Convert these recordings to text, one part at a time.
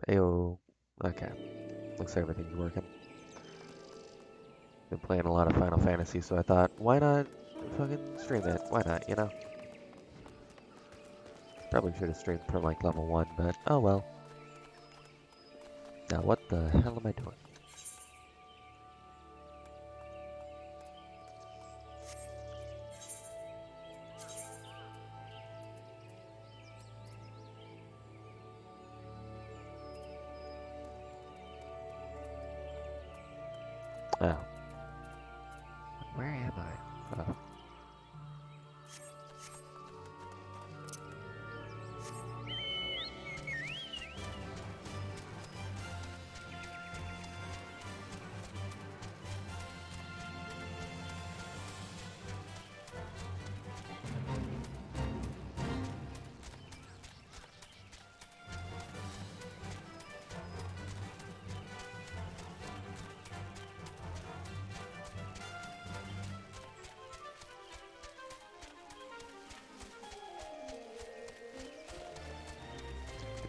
Ayo. Okay. Looks like everything's working. Been playing a lot of Final Fantasy, so I thought, why not fucking stream it? Why not, you know? Probably should have streamed from like level 1, but oh well. Now what the hell am I doing? Oh. Where am I? Oh.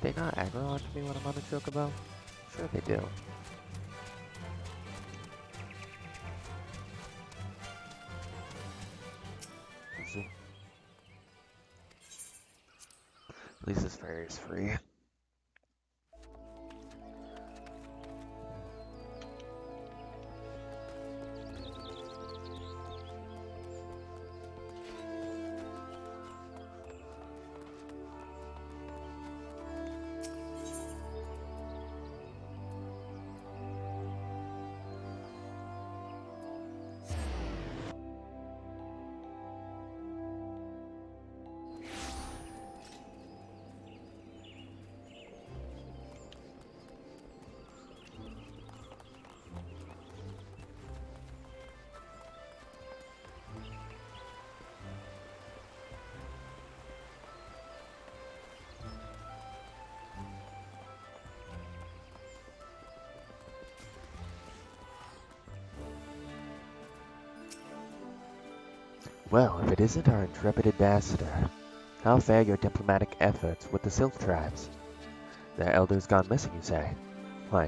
Did they not aggro onto me when I'm on the chocobo? Sure they do. At least this fairy is free. Well, if it isn't our intrepid ambassador, how fare your diplomatic efforts with the Sylph tribes? Their elders gone missing, you say? Why,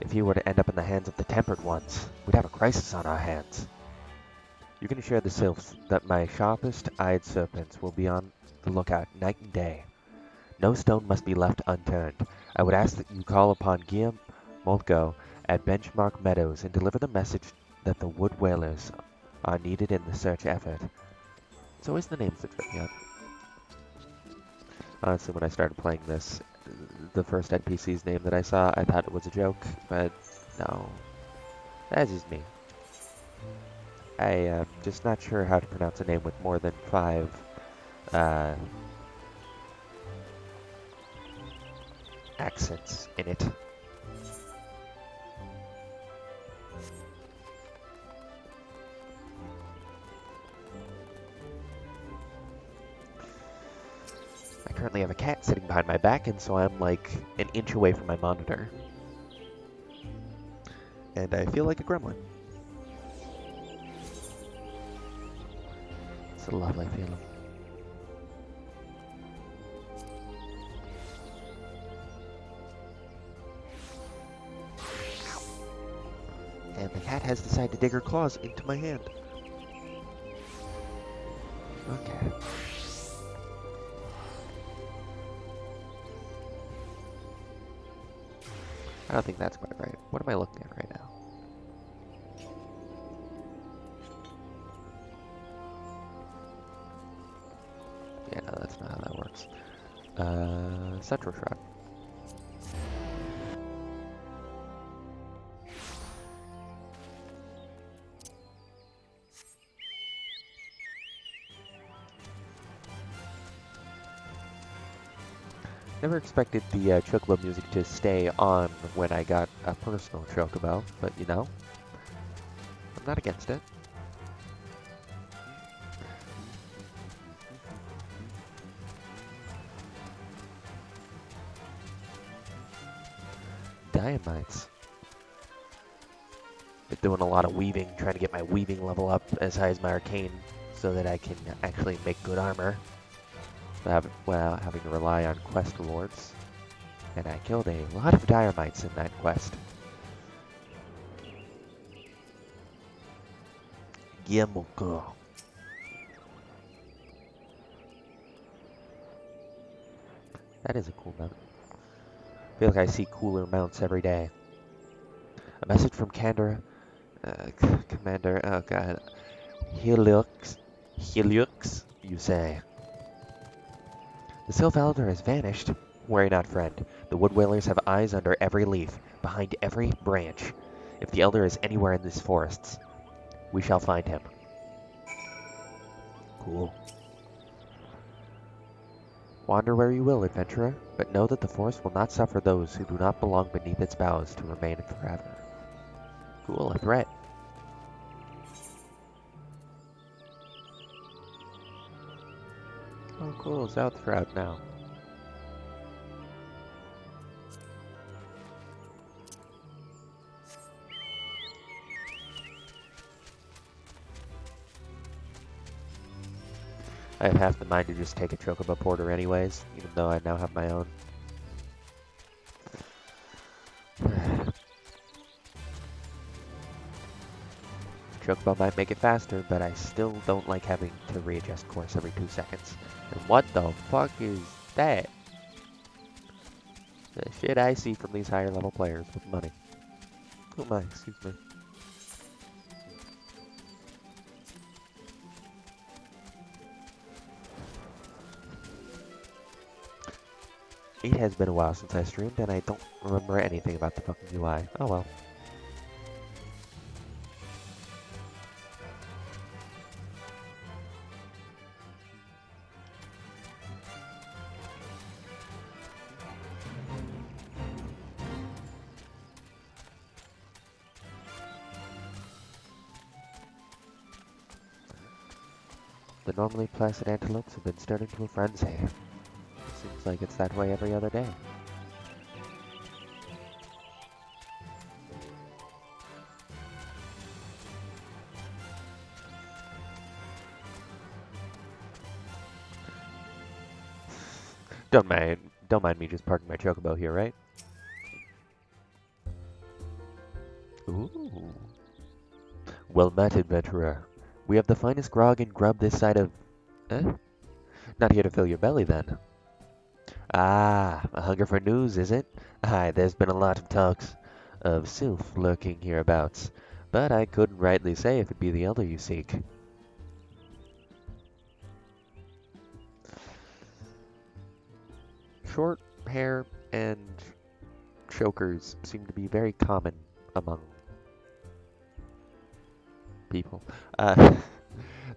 if he were to end up in the hands of the Tempered Ones, we'd have a crisis on our hands. You can assure the Sylphs that my sharpest-eyed serpents will be on the lookout night and day. No stone must be left unturned. I would ask that you call upon Guillaume Molko at Benchmark Meadows and deliver the message that the Wood Whalers are needed in the search effort. It's always the names that trip me up. Honestly, when I started playing this, the first NPC's name that I saw, I thought it was a joke, but no. That's just me. I just not sure how to pronounce a name with more than 5 uh, accents in it. I currently have a cat sitting behind my back, and so I'm like an inch away from my monitor. And I feel like a gremlin. It's a lovely feeling. And the cat has decided to dig her claws into my hand. Okay. I don't think that's quite right. What am I looking at right now? Yeah, no, that's not how that works. Central Shroud. Never expected the Chocobo music to stay on when I got a personal Chocobo, but you know, I'm not against it. Diamites. Been doing a lot of weaving, trying to get my weaving level up as high as my arcane so that I can actually make good armor without having to rely on quest rewards. and I killed a lot of dynamites in that quest. Yemuko. That is a cool mount. I feel like I see cooler mounts every day. A message from Commander, oh god, Helix, you say. The Sylph Elder has vanished. Worry not, friend. The Wood Whalers have eyes under every leaf, behind every branch. If the Elder is anywhere in these forests, we shall find him. Cool. Wander where you will, adventurer, but know that the forest will not suffer those who do not belong beneath its boughs to remain forever. Cool, a threat. Oh cool, South Shroud now. I have half the mind to just take a Chocobo Porter anyways, even though I now have my own. Chocobo might make it faster, but I still don't like having to readjust course every 2 seconds. And what the fuck is that? The shit I see from these higher level players with money. Oh my, excuse me. It has been a while since I streamed, and I don't remember anything about the fucking UI. Oh well. The normally placid antelopes have been stirred into a frenzy. Seems like it's that way every other day. Don't mind me just parking my Chocobo here, right? Ooh. Well met, adventurer. We have the finest grog and grub this side of... Eh? Not here to fill your belly, then. Ah, a hunger for news, is it? Aye, there's been a lot of talks of Sylph lurking hereabouts, but I couldn't rightly say if it be the elder you seek. Short hair and chokers seem to be very common among people.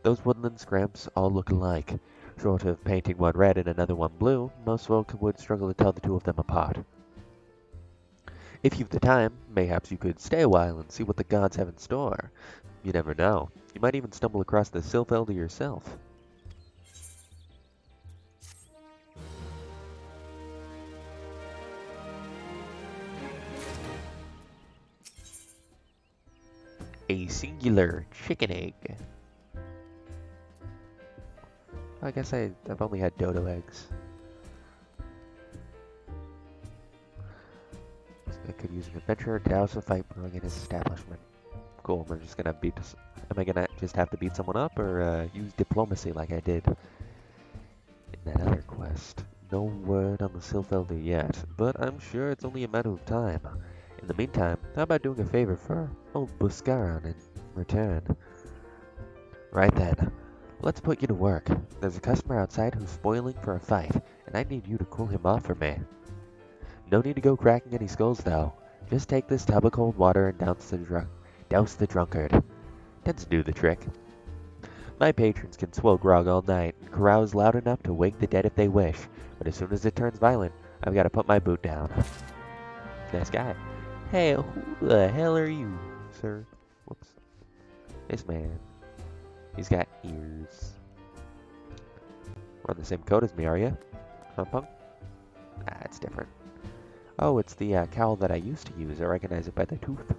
Those woodland scramps all look alike. Short of painting one red and another one blue, most folk would struggle to tell the two of them apart. If you've the time, mayhaps you could stay a while and see what the gods have in store. You never know. You might even stumble across the Sylph Elder yourself. A singular chicken egg. I guess I've only had dodo eggs. I could use an adventurer to douse a fight brewing in his establishment. Cool, we're just gonna beat this. Am I gonna just have to beat someone up or use diplomacy like I did in that other quest? No word on the Sylph Elder yet, but I'm sure it's only a matter of time. In the meantime, how about doing a favor for old Buscaron in return? Right then, let's put you to work. There's a customer outside who's spoiling for a fight, and I need you to cool him off for me. No need to go cracking any skulls, though. Just take this tub of cold water and douse the drunkard. Tends to do the trick. My patrons can swill grog all night and carouse loud enough to wake the dead if they wish, but as soon as it turns violent, I've got to put my boot down. Nice guy. Hey, who the hell are you, sir? Whoops. This man. He's got ears. Run the same code as me, are you? Huh, punk? Ah, it's different. Oh, it's the cowl that I used to use. I recognize it by the tooth.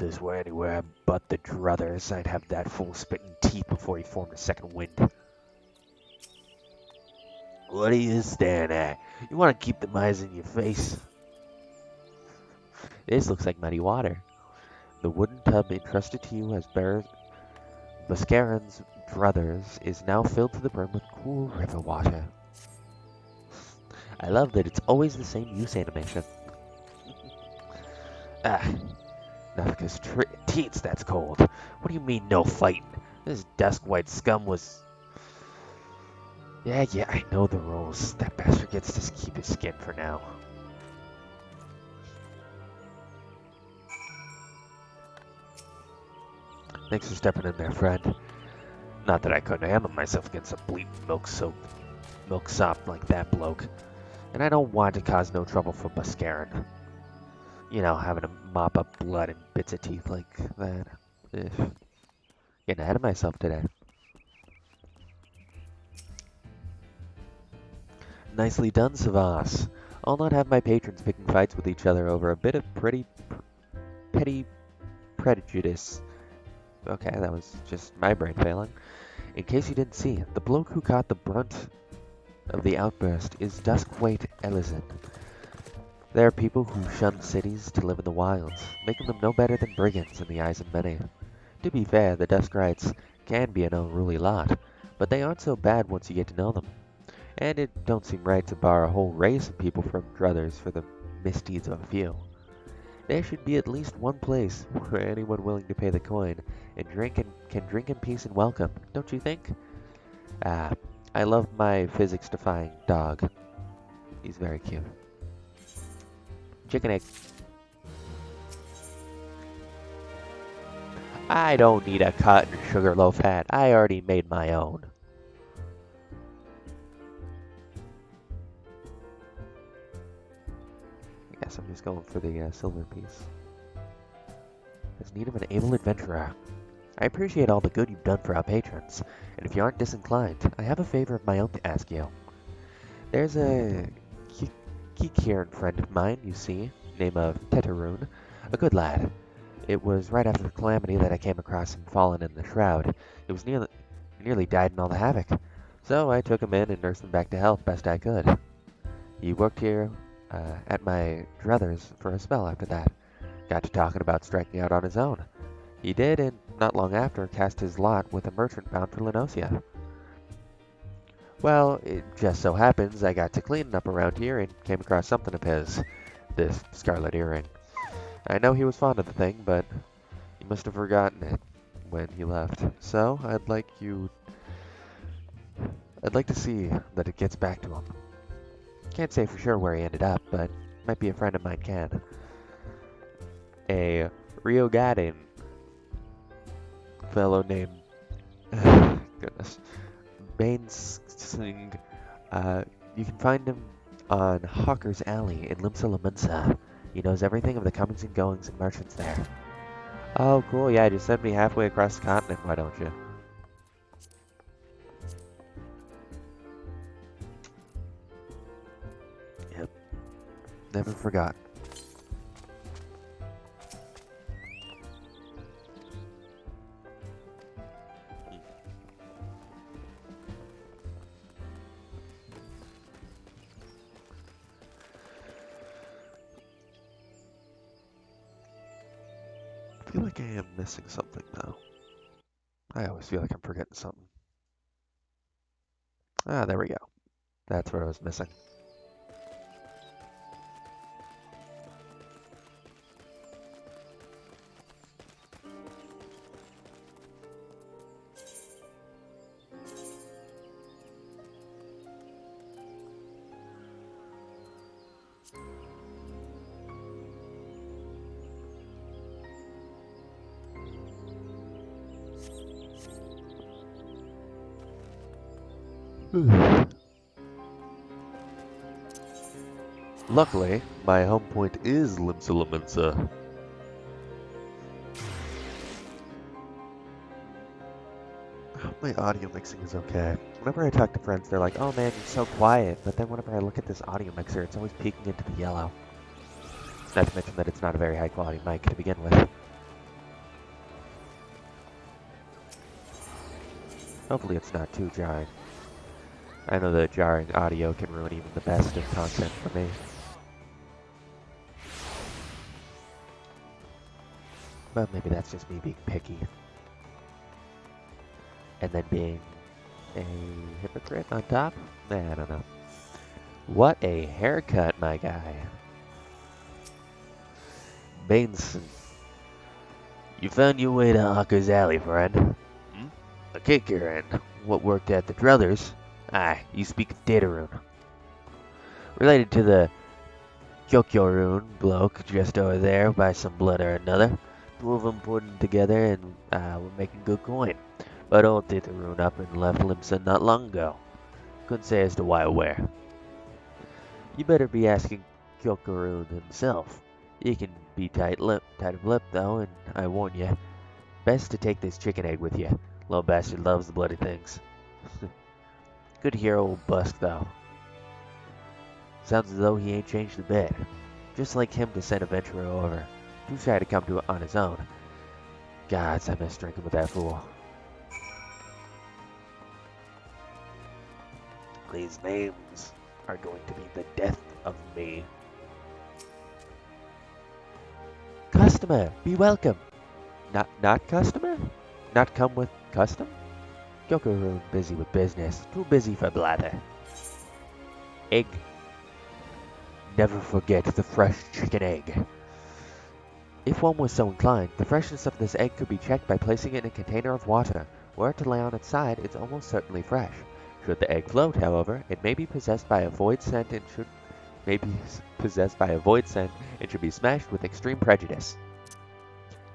this were anywhere but the druthers, I'd have that fool spitting teeth before he formed a second wind. What are you staring at? You want to keep the eyes in your face? This looks like muddy water. The wooden tub entrusted to you as Buscaron's druthers is now filled to the brim with cool river water. I love that it's always the same use animation. Ah, Nafka's teats, that's cold. What do you mean, no fighting? This dusk white scum was... Yeah, I know the rules. That bastard gets to keep his skin for now. Thanks for stepping in there, friend. Not that I couldn't handle myself against a bleeding milk sop like that bloke. And I don't want to cause no trouble for Buscaron. You know, having to mop up blood and bits of teeth like that. Ugh. Getting ahead of myself today. Nicely done, Savas. I'll not have my patrons picking fights with each other over a bit of petty prejudice. Okay, that was just my brain failing. In case you didn't see, the bloke who caught the brunt of the outburst is Duskweight Ellison. There are people who shun cities to live in the wilds, making them no better than brigands in the eyes of many. To be fair, the Duskrites can be an unruly lot, but they aren't so bad once you get to know them. And it don't seem right to bar a whole race of people from druthers for the misdeeds of a few. There should be at least one place where anyone willing to pay the coin and can drink in peace and welcome, don't you think? Ah, I love my physics-defying dog. He's very cute. Chicken egg. I don't need a cut and sugar low fat. I already made my own. I guess I'm just going for the silver piece. As need of an able adventurer. I appreciate all the good you've done for our patrons, and if you aren't disinclined, I have a favor of my own to ask you. There's a Kikiran friend of mine, you see, name of Tetaroon, a good lad. It was right after the calamity that I came across him fallen in the shroud. It was nearly died in all the havoc. So I took him in and nursed him back to health best I could. He worked here at my druthers for a spell after that. Got to talking about striking out on his own. He did, and not long after, cast his lot with a merchant bound for Lenosia. Well, it just so happens I got to cleaning up around here and came across something of his. This scarlet earring. I know he was fond of the thing, but he must have forgotten it when he left. So, I'd like to see that it gets back to him. Can't say for sure where he ended up, but might be a friend of mine can. A Rio Garden fellow named goodness Bainsing. You can find him on Hawker's Alley in Limsa. He knows everything of the comings and goings and merchants there. Oh, cool. Yeah, just send me halfway across the continent, why don't you? Yep. Never forgot. I feel like I am missing something, though. I always feel like I'm forgetting something. Ah, there we go. That's what I was missing. Luckily, my home point is Limsa. My audio mixing is okay. Whenever I talk to friends, they're like, oh man, you're so quiet. But then whenever I look at this audio mixer, it's always peeking into the yellow. Not to mention that it's not a very high quality mic to begin with. Hopefully it's not too jarring. I know that jarring audio can ruin even the best of content for me. But maybe that's just me being picky. And then being a hypocrite on top? Nah, I don't know. What a haircut, my guy. Bainson, you found your way to Hawker's Alley, friend. Hmm? A kicker and what worked at the Druthers. Aye, you speak of Dataroon. Related to the Kyokyorun bloke just over there by some blood or another. Two of them put together and were making good coin. But old Dataroon up and left Limsa not long ago. Couldn't say as to why or where. You better be asking Kyokyorun himself. He can be tight of lip though, and I warn you, best to take this chicken egg with you. Little bastard loves the bloody things. Good to hear old Busk though. Sounds as though he ain't changed a bit. Just like him to send a venturer over. Too shy to come to it on his own. Gods, I miss drinking with that fool. These names are going to be the death of me. Customer, be welcome. Not customer? Not come with custom? Gyokuro busy with business, too busy for blather. Egg. Never forget the fresh chicken egg. If one was so inclined, the freshness of this egg could be checked by placing it in a container of water. Were it to lay on its side, it's almost certainly fresh. Should the egg float, however, it may be possessed by a void scent and should be smashed with extreme prejudice.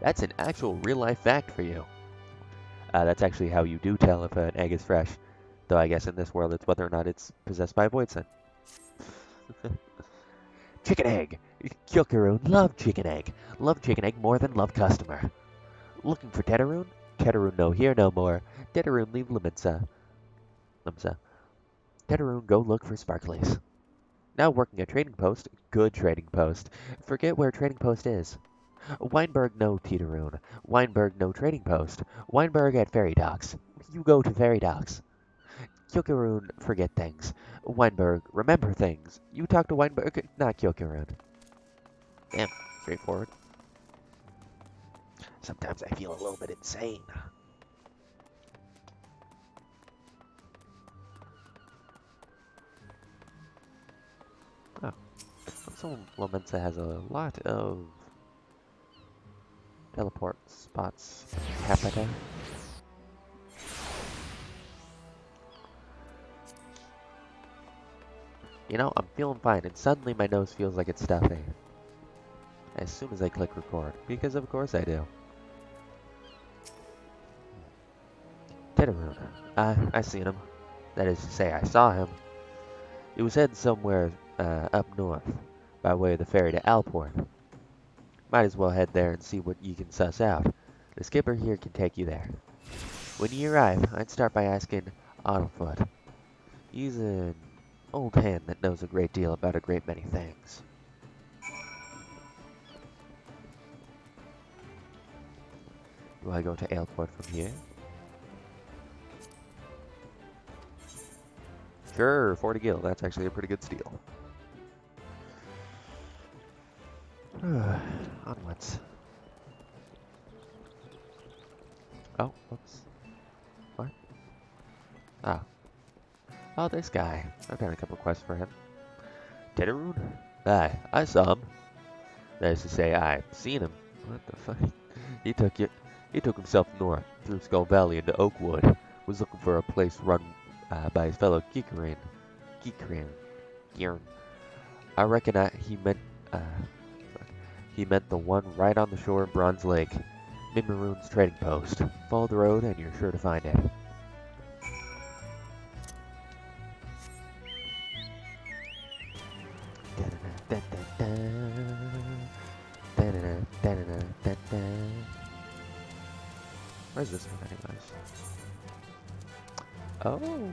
That's an actual real-life fact for you. That's actually how you do tell if an egg is fresh. Though I guess in this world it's whether or not it's possessed by a void scent. Chicken egg! Kyokurun love chicken egg. Love chicken egg more than love customer. Looking for Tetaroon? Tetaroon no here no more. Tetaroon leave Limsa. Tetaroon go look for sparklies. Now working a trading post. Good trading post. Forget where trading post is. Weinberg no Tetaroon. Weinberg no trading post. Weinberg at ferry docks. You go to ferry docks. Kyokurun forget things. Weinberg remember things. You talk to Weinberg, not Kyokurun. Damn, straightforward. Sometimes I feel a little bit insane. Oh. So Lamensa has a lot of teleport spots. Capita. You know, I'm feeling fine, and suddenly my nose feels like it's stuffy. As soon as I click record, because of course I do. Tetaroon. I seen him. That is to say, I saw him. He was heading somewhere up north, by way of the ferry to Alport. Might as well head there and see what you can suss out. The skipper here can take you there. When you arrive, I'd start by asking Autofoot. He's an old hand that knows a great deal about a great many things. Do I go to Alport from here? Sure, 40 gil. That's actually a pretty good steal. Onwards. Oh, whoops. What? Oh. Oh, this guy. I've done a couple quests for him. Tetaroon? Aye, I saw him. That is to say, I seen him. What the fuck? He took himself north through Skull Valley into Oakwood. Was looking for a place run by his fellow Kikarin. Kieran. I reckon he meant the one right on the shore of Bronze Lake. Mimiroon's trading post. Follow the road and you're sure to find it. Where's this one anyways? Oh!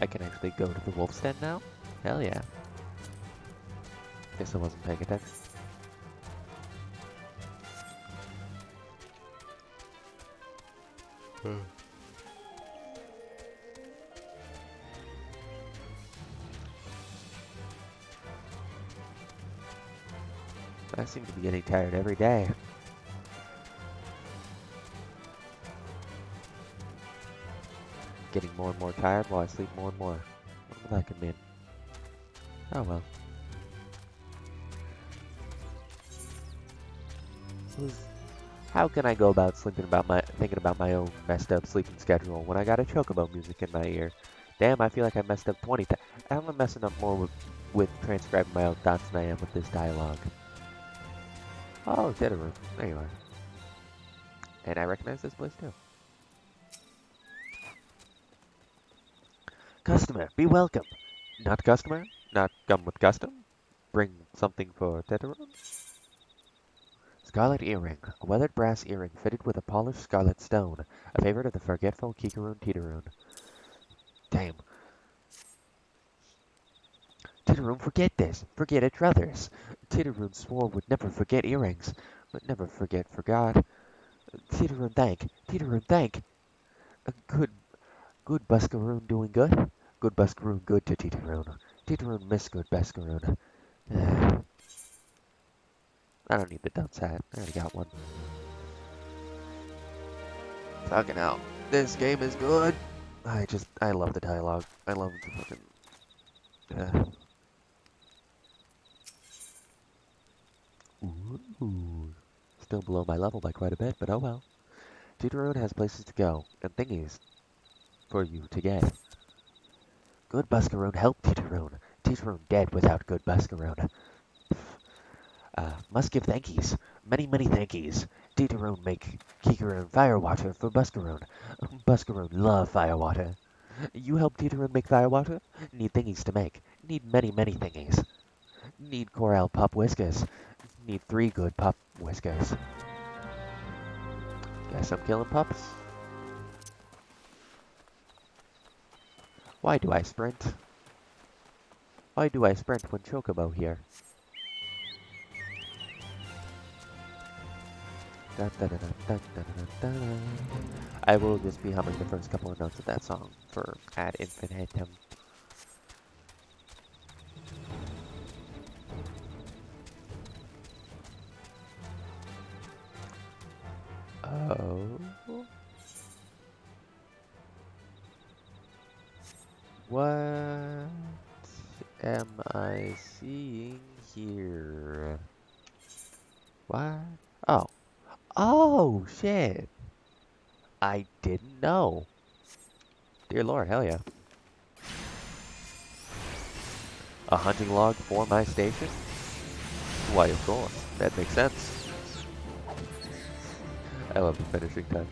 I can actually go to the wolf's den now? Hell yeah. Guess I wasn't paying attention. I seem to be getting tired every day. Getting more and more tired while I sleep more and more. What will that could mean? Oh well. How can I go about thinking about my own messed up sleeping schedule when I got a chocobo music in my ear? Damn, I feel like I messed up 20 times. I'm messing up more with transcribing my own thoughts than I am with this dialogue. Oh, theater room. There you are. And I recognize this place too. Customer, be welcome. Not customer? Not come with custom? Bring something for Teteron? Scarlet earring. A weathered brass earring fitted with a polished scarlet stone. A favorite of the forgetful Kikaroon Teeteroon. Damn. Titteroon, forget this. Forget it, druthers. Titteroon swore would never forget earrings, but never forgot. Titteroon thank. Titteroon thank. Good, good Buskaroon doing good. Good Buskaroon good to Titteroon. Titteroon miss good Buskaroon. I don't need the dunce hat. I already got one. Fucking hell. This game is good. I love the dialogue. I love the fucking... Ooh. Still below my level by quite a bit, but oh well. Titteroon has places to go, and thingies for you to get. Good Buskaroon help Titteroon. Titteroon dead without good Buskaroon. Must give thankies. Many, many thankies. Titteroon make Kikaroon firewater for Buskaroon. Buskaroon love firewater. You help Titteroon make firewater? Need thingies to make. Need many, many thingies. Need Coral Pop Whiskers. Need 3 good Pop Whiskers. Guess I'm killing pups. Why do I sprint? Why do I sprint when Chocobo here? I will just be humming the first couple of notes of that song for ad infinitum. Oh. What am I seeing here? What? Oh. Oh, shit. I didn't know. Dear Lord, hell yeah. A hunting log for my station? Why, of course. That makes sense. I love the finishing touch.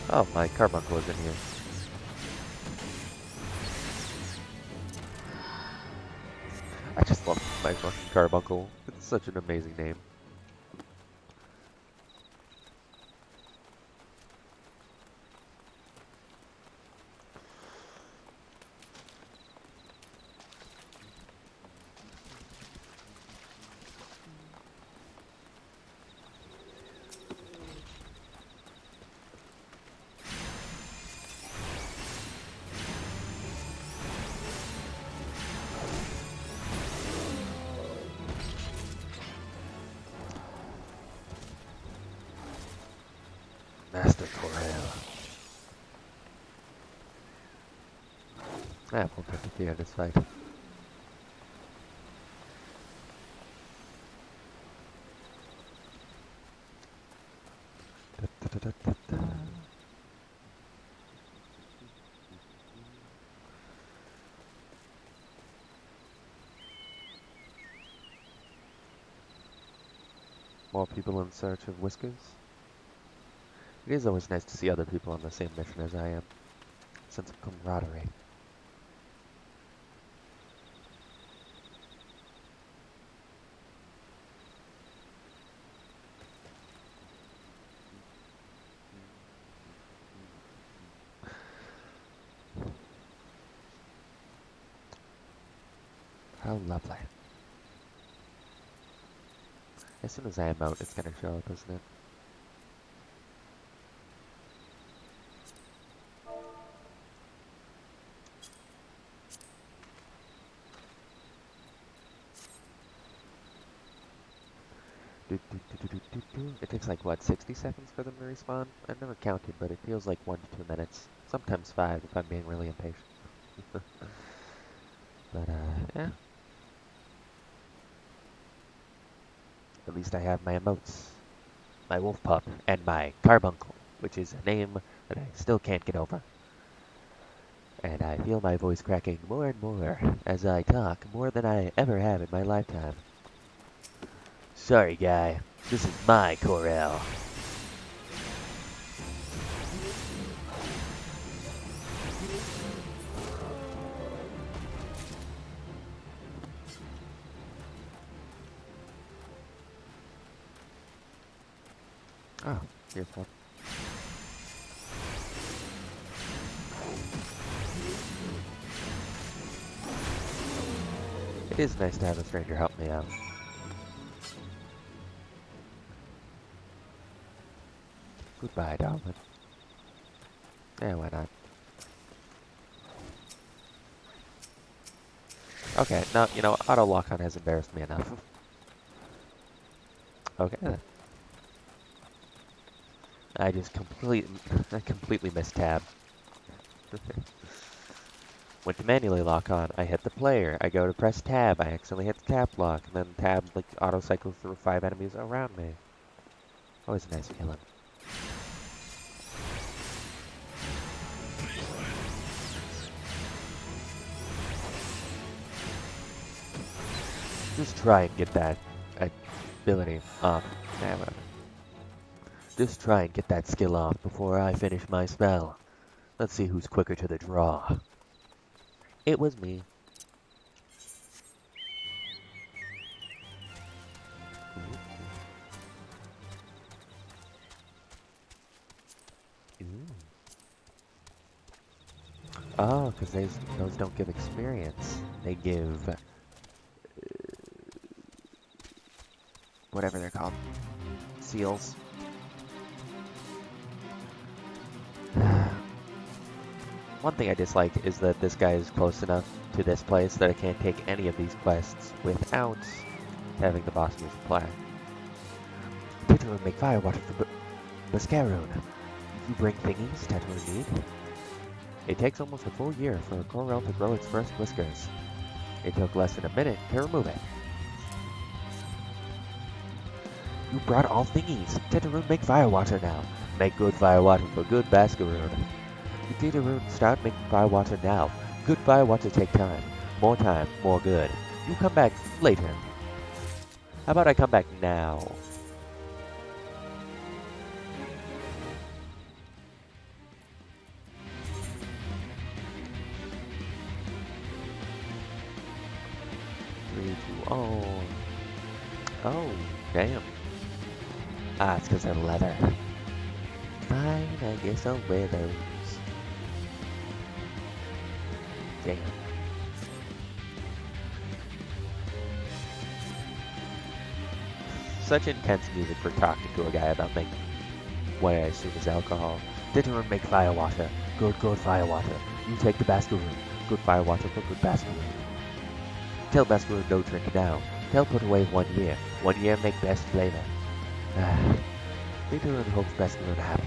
Oh, my carbuncle is in here. I just love my fucking carbuncle. It's such an amazing name. Master Corel. I have 153 on this fight. More people in search of whiskers. It is always nice to see other people on the same mission as I am. Sense of camaraderie. How lovely. As soon as I emote, it's gonna show up, isn't it? It takes like, what, 60 seconds for them to respawn? I've never counted, but it feels like 1 to 2 minutes. Sometimes 5 if I'm being really impatient. But, yeah. At least I have my emotes. My wolf pup, and my carbuncle, which is a name that I still can't get over. And I feel my voice cracking more and more as I talk, more than I ever have in my lifetime. Sorry, guy. This is my Corel. Oh, here's one. It is nice to have a stranger help me out. Goodbye, darling. Yeah, why not? Okay, now, you know, auto lock-on has embarrassed me enough. Okay, then. I just completely missed tab. Went to manually lock on, I hit the player, I go to press tab, I accidentally hit the tab lock, and then tab, like, auto cycles through 5 enemies around me. Always a nice feeling. Just try and get that ability off. Nah, whatever. Just try and get that skill off before I finish my spell. Let's see who's quicker to the draw. It was me. Ooh. Oh, because those don't give experience. They give whatever they're called. Seals. One thing I dislike is that this guy is close enough to this place that I can't take any of these quests without having the boss music play. Titular make fire water for Buscaroon. You bring thingies Titular need? It takes almost a full year for a Corel to grow its first whiskers. It took less than a minute to remove it. You brought all thingies. Titular make fire water now. Make good fire water for good Buscaroon. You Titular start making fire water now. Good fire water take time, more good. You come back later. How about I come back now? Oh. Oh, damn. Ah, it's because they're leather. Fine, I guess I'll wear those. Damn. Such intense music for talking to a guy about making what I assume is alcohol. Didn't make fire water. Good fire water. You take the Baskeroo. Good fire water for good Baskeroo. Tell Baskeroo no drink now. Tell put away 1 year. 1 year make best flavor. Didn't hopes Baskeroo happy.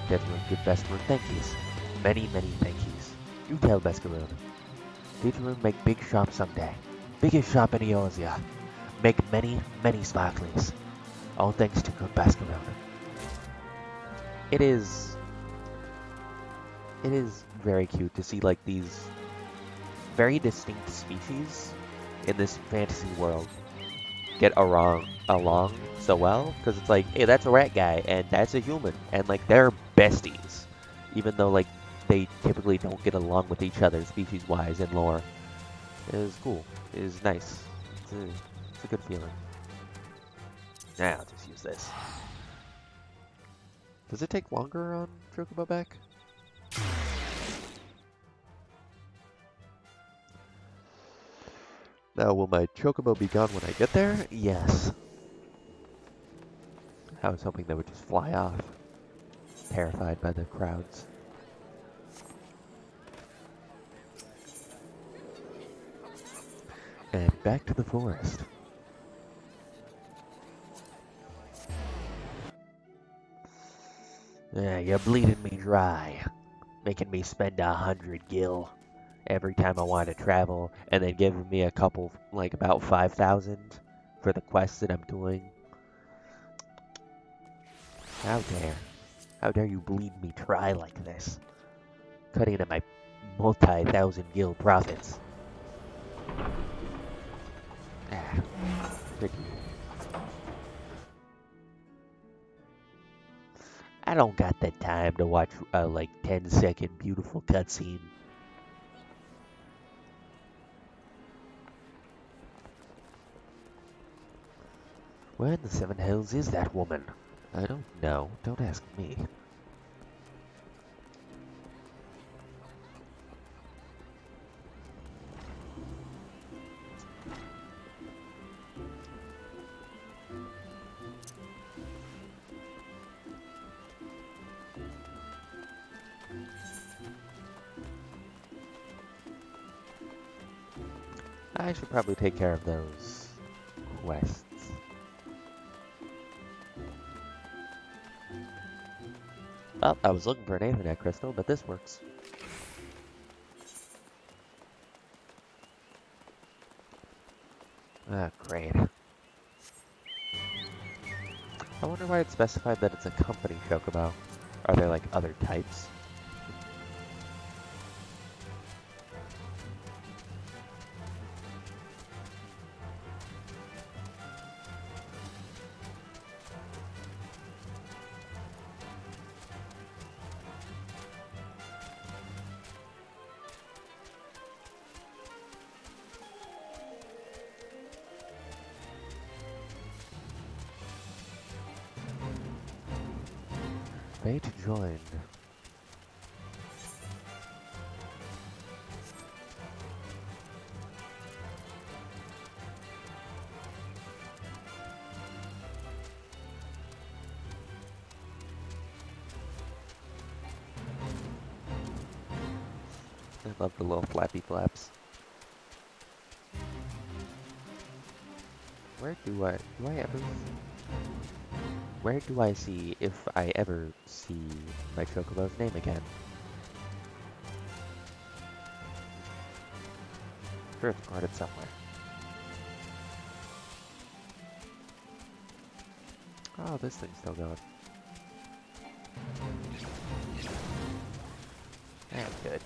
Didn't give Baskeroo thank yous. Many thank yous. You tell Baskeroo. Didn't make big shop someday. Biggest shop in Eorzea. Make many sparklies. All thanks to good Baskeroo. It is very cute to see like these very distinct species in this fantasy world get along so well, because it's like, hey, that's a rat guy and that's a human, and like they're besties, even though like they typically don't get along with each other species wise in lore. It is cool. It is nice. It's a good feeling. Now I'll just use this. Does it take longer on Chocobo back? Now, will my Chocobo be gone when I get there? Yes. I was hoping they would just fly off, terrified by the crowds. And back to the forest. You're bleeding me dry, making me spend 100 gil every time I want to travel, and then giving me a couple, like about 5,000 for the quests that I'm doing. How dare. How dare you bleed me dry like this? Cutting into my multi-thousand gil profits. Ah, pretty. I don't got the time to watch a like 10-second beautiful cutscene. Where in the Seven Hills is that woman? I don't know. Don't ask me. I should probably take care of those quests. Oh, I was looking for an Aethernet crystal, but this works. Ah, great. I wonder why it specified that it's a company chocobo. Are there like other types? Fate joined. I love the little flappy flaps. Where do I ever, where do I see, if I ever see my chocobo's name again? Sure, it's recorded somewhere. Oh, this thing's still going. That's good.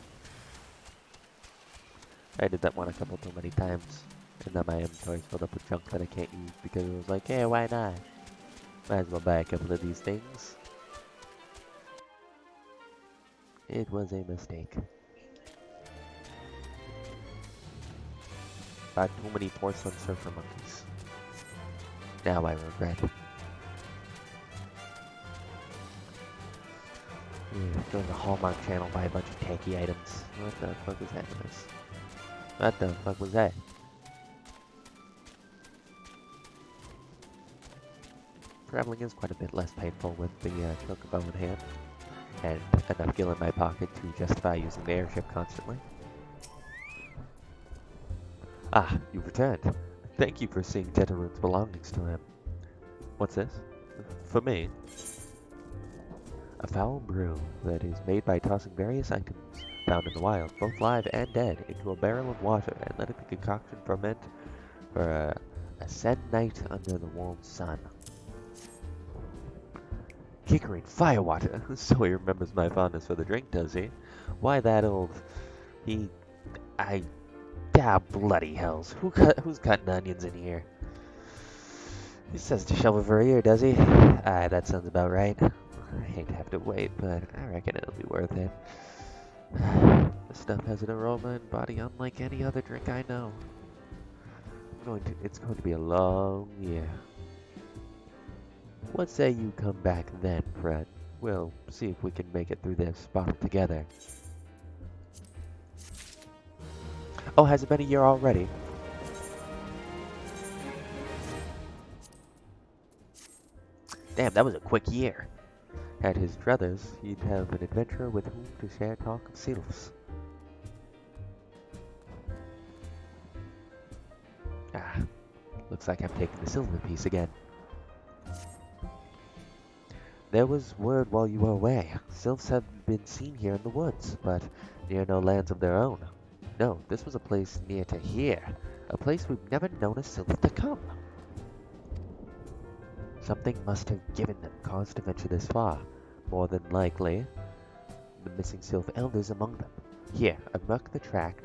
I did that one a couple too many times, and then my inventory's filled up with junk that I can't use because it was like, hey, why not? Might as well buy a couple of these things. It was a mistake. Bought too many porcelain surfer monkeys. Now I regret. Yeah, go to the Hallmark channel, buy a bunch of tacky items. What the fuck is that noise? What the fuck was that? Traveling is quite a bit less painful with the chocobo in hand, and enough gil in my pocket to justify using the airship constantly. Ah, you've returned. Thank you for seeing Tetarun's belongings to him. What's this? For me? A foul brew that is made by tossing various items found in the wild, both live and dead, into a barrel of water and letting the concoction ferment for a said night under the warm sun. Kickering firewater, so he remembers my fondness for the drink, does he? Why that old... bloody hells. Who's cutting onions in here? He says to shove it for a year, does he? That sounds about right. I hate to have to wait, but I reckon it'll be worth it. The stuff has an aroma and body unlike any other drink I know. It's going to be a long year. What say you come back then, Fred? We'll see if we can make it through this bottle together. Oh, has it been a year already? Damn, that was a quick year. Had his druthers, he'd have an adventurer with whom to share talk of sylphs. Ah, looks like I'm taking the silver piece again. There was word while you were away. Sylphs have been seen here in the woods, but near no lands of their own. No, this was a place near to here. A place we've never known a sylph to come. Something must have given them cause to venture this far. More than likely, the missing sylph elders among them. Here, I've marked the tract.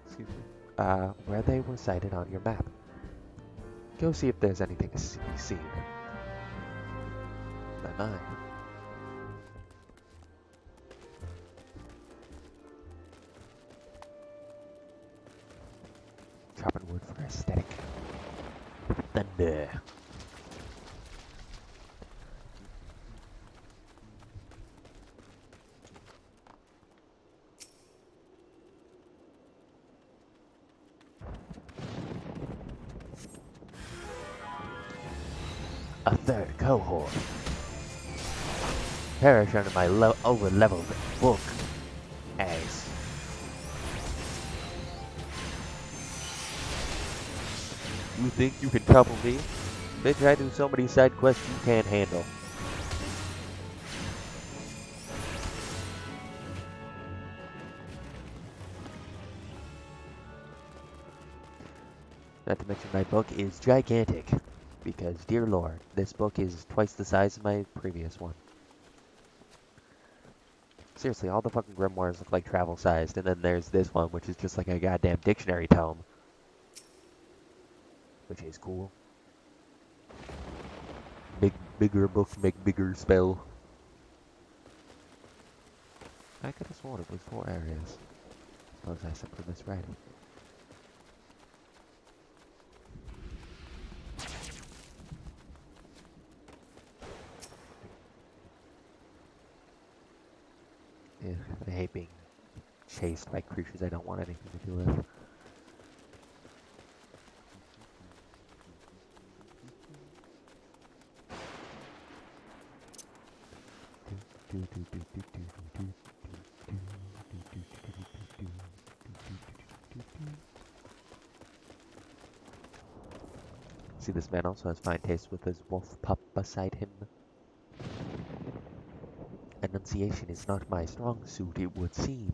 Excuse me. Where they were sighted on your map. Go see if there's anything to be seen. Bye-bye. Chopping wood for aesthetic. Thunder. A third cohort. Perish under my over-leveled book. Ace. You think you can topple me? Bitch, I do so many side quests you can't handle. Not to mention my book is gigantic. Because, dear lord, this book is twice the size of my previous one. Seriously, all the fucking grimoires look like travel-sized, and then there's this one, which is just like a goddamn dictionary tome. Which is cool. Bigger book, make bigger spell. I could have sworn it was 4 areas. Suppose I simply misread it. Yeah, I hate being chased by creatures I don't want anything to do with. See, this man also has fine taste with his wolf pup beside him. Enunciation is not my strong suit, it would seem.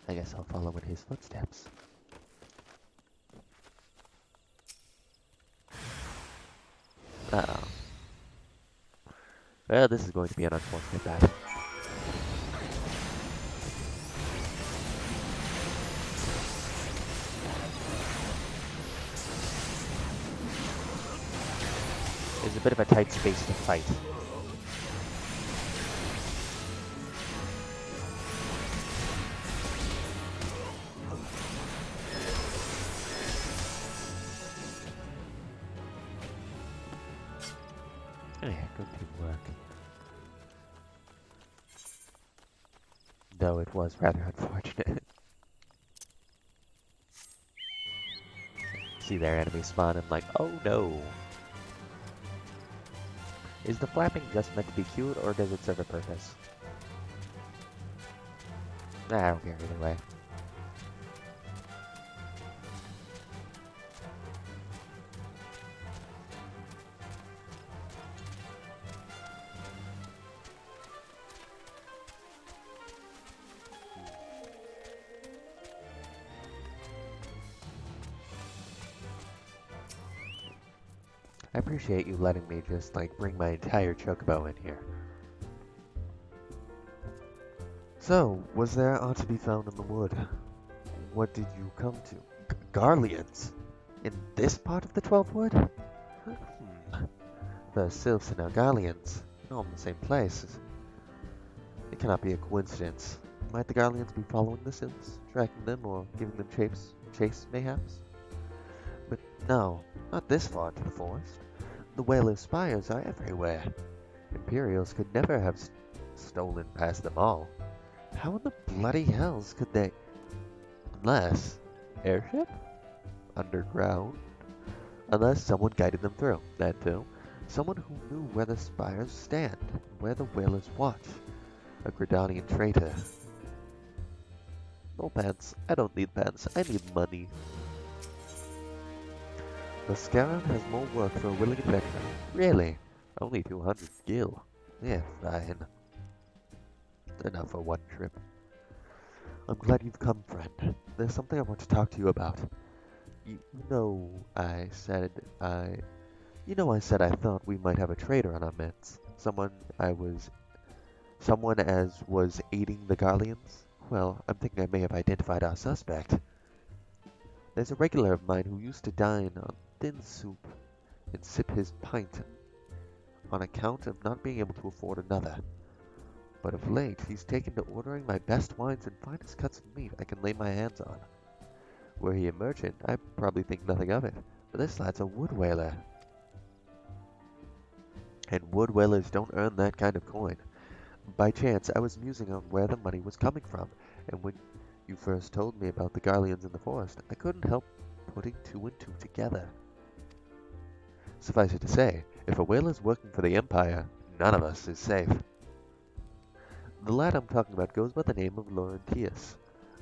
I guess I'll follow in his footsteps. Uh-oh. Well, this is going to be an unfortunate battle. It's a bit of a tight space to fight. Yeah, good teamwork. Though it was rather unfortunate. See their enemy spawn and like, oh no. Is the flapping just meant to be cute, or does it serve a purpose? Nah, I don't care either way. I appreciate you letting me just, like, bring my entire chocobo in here. So, was there aught to be found in the wood? What did you come to? Garleans? In this part of the 12 wood? The sylphs and our Garleans, all in the same place. It cannot be a coincidence. Might the Garleans be following the sylphs, tracking them, or giving them chase mayhaps? But no, not this far into the forest. The whaler spires are everywhere. Imperials could never have stolen past them all. How in the bloody hells could they? Unless... Airship? Underground? Unless someone guided them through. That too. Someone who knew where the spires stand, where the whalers watch. A Gridanian traitor. No pants. I don't need pants. I need money. The Scaran has more work for a willing adventurer. Really? Only 200 gil. Yeah, fine. Enough for one trip. I'm glad you've come, friend. There's something I want to talk to you about. You know, I said I thought we might have a traitor on our midst. Someone as was aiding the Garleans? Well, I'm thinking I may have identified our suspect. There's a regular of mine who used to dine on thin soup and sip his pint on account of not being able to afford another. But of late, he's taken to ordering my best wines and finest cuts of meat I can lay my hands on. Were he a merchant, I'd probably think nothing of it, but this lad's a wood whaler. And wood whalers don't earn that kind of coin. By chance, I was musing on where the money was coming from, and when you first told me about the Garleans in the forest, I couldn't help putting two and two together. Suffice it to say, if a whaler's working for the Empire, none of us is safe. The lad I'm talking about goes by the name of Laurentius.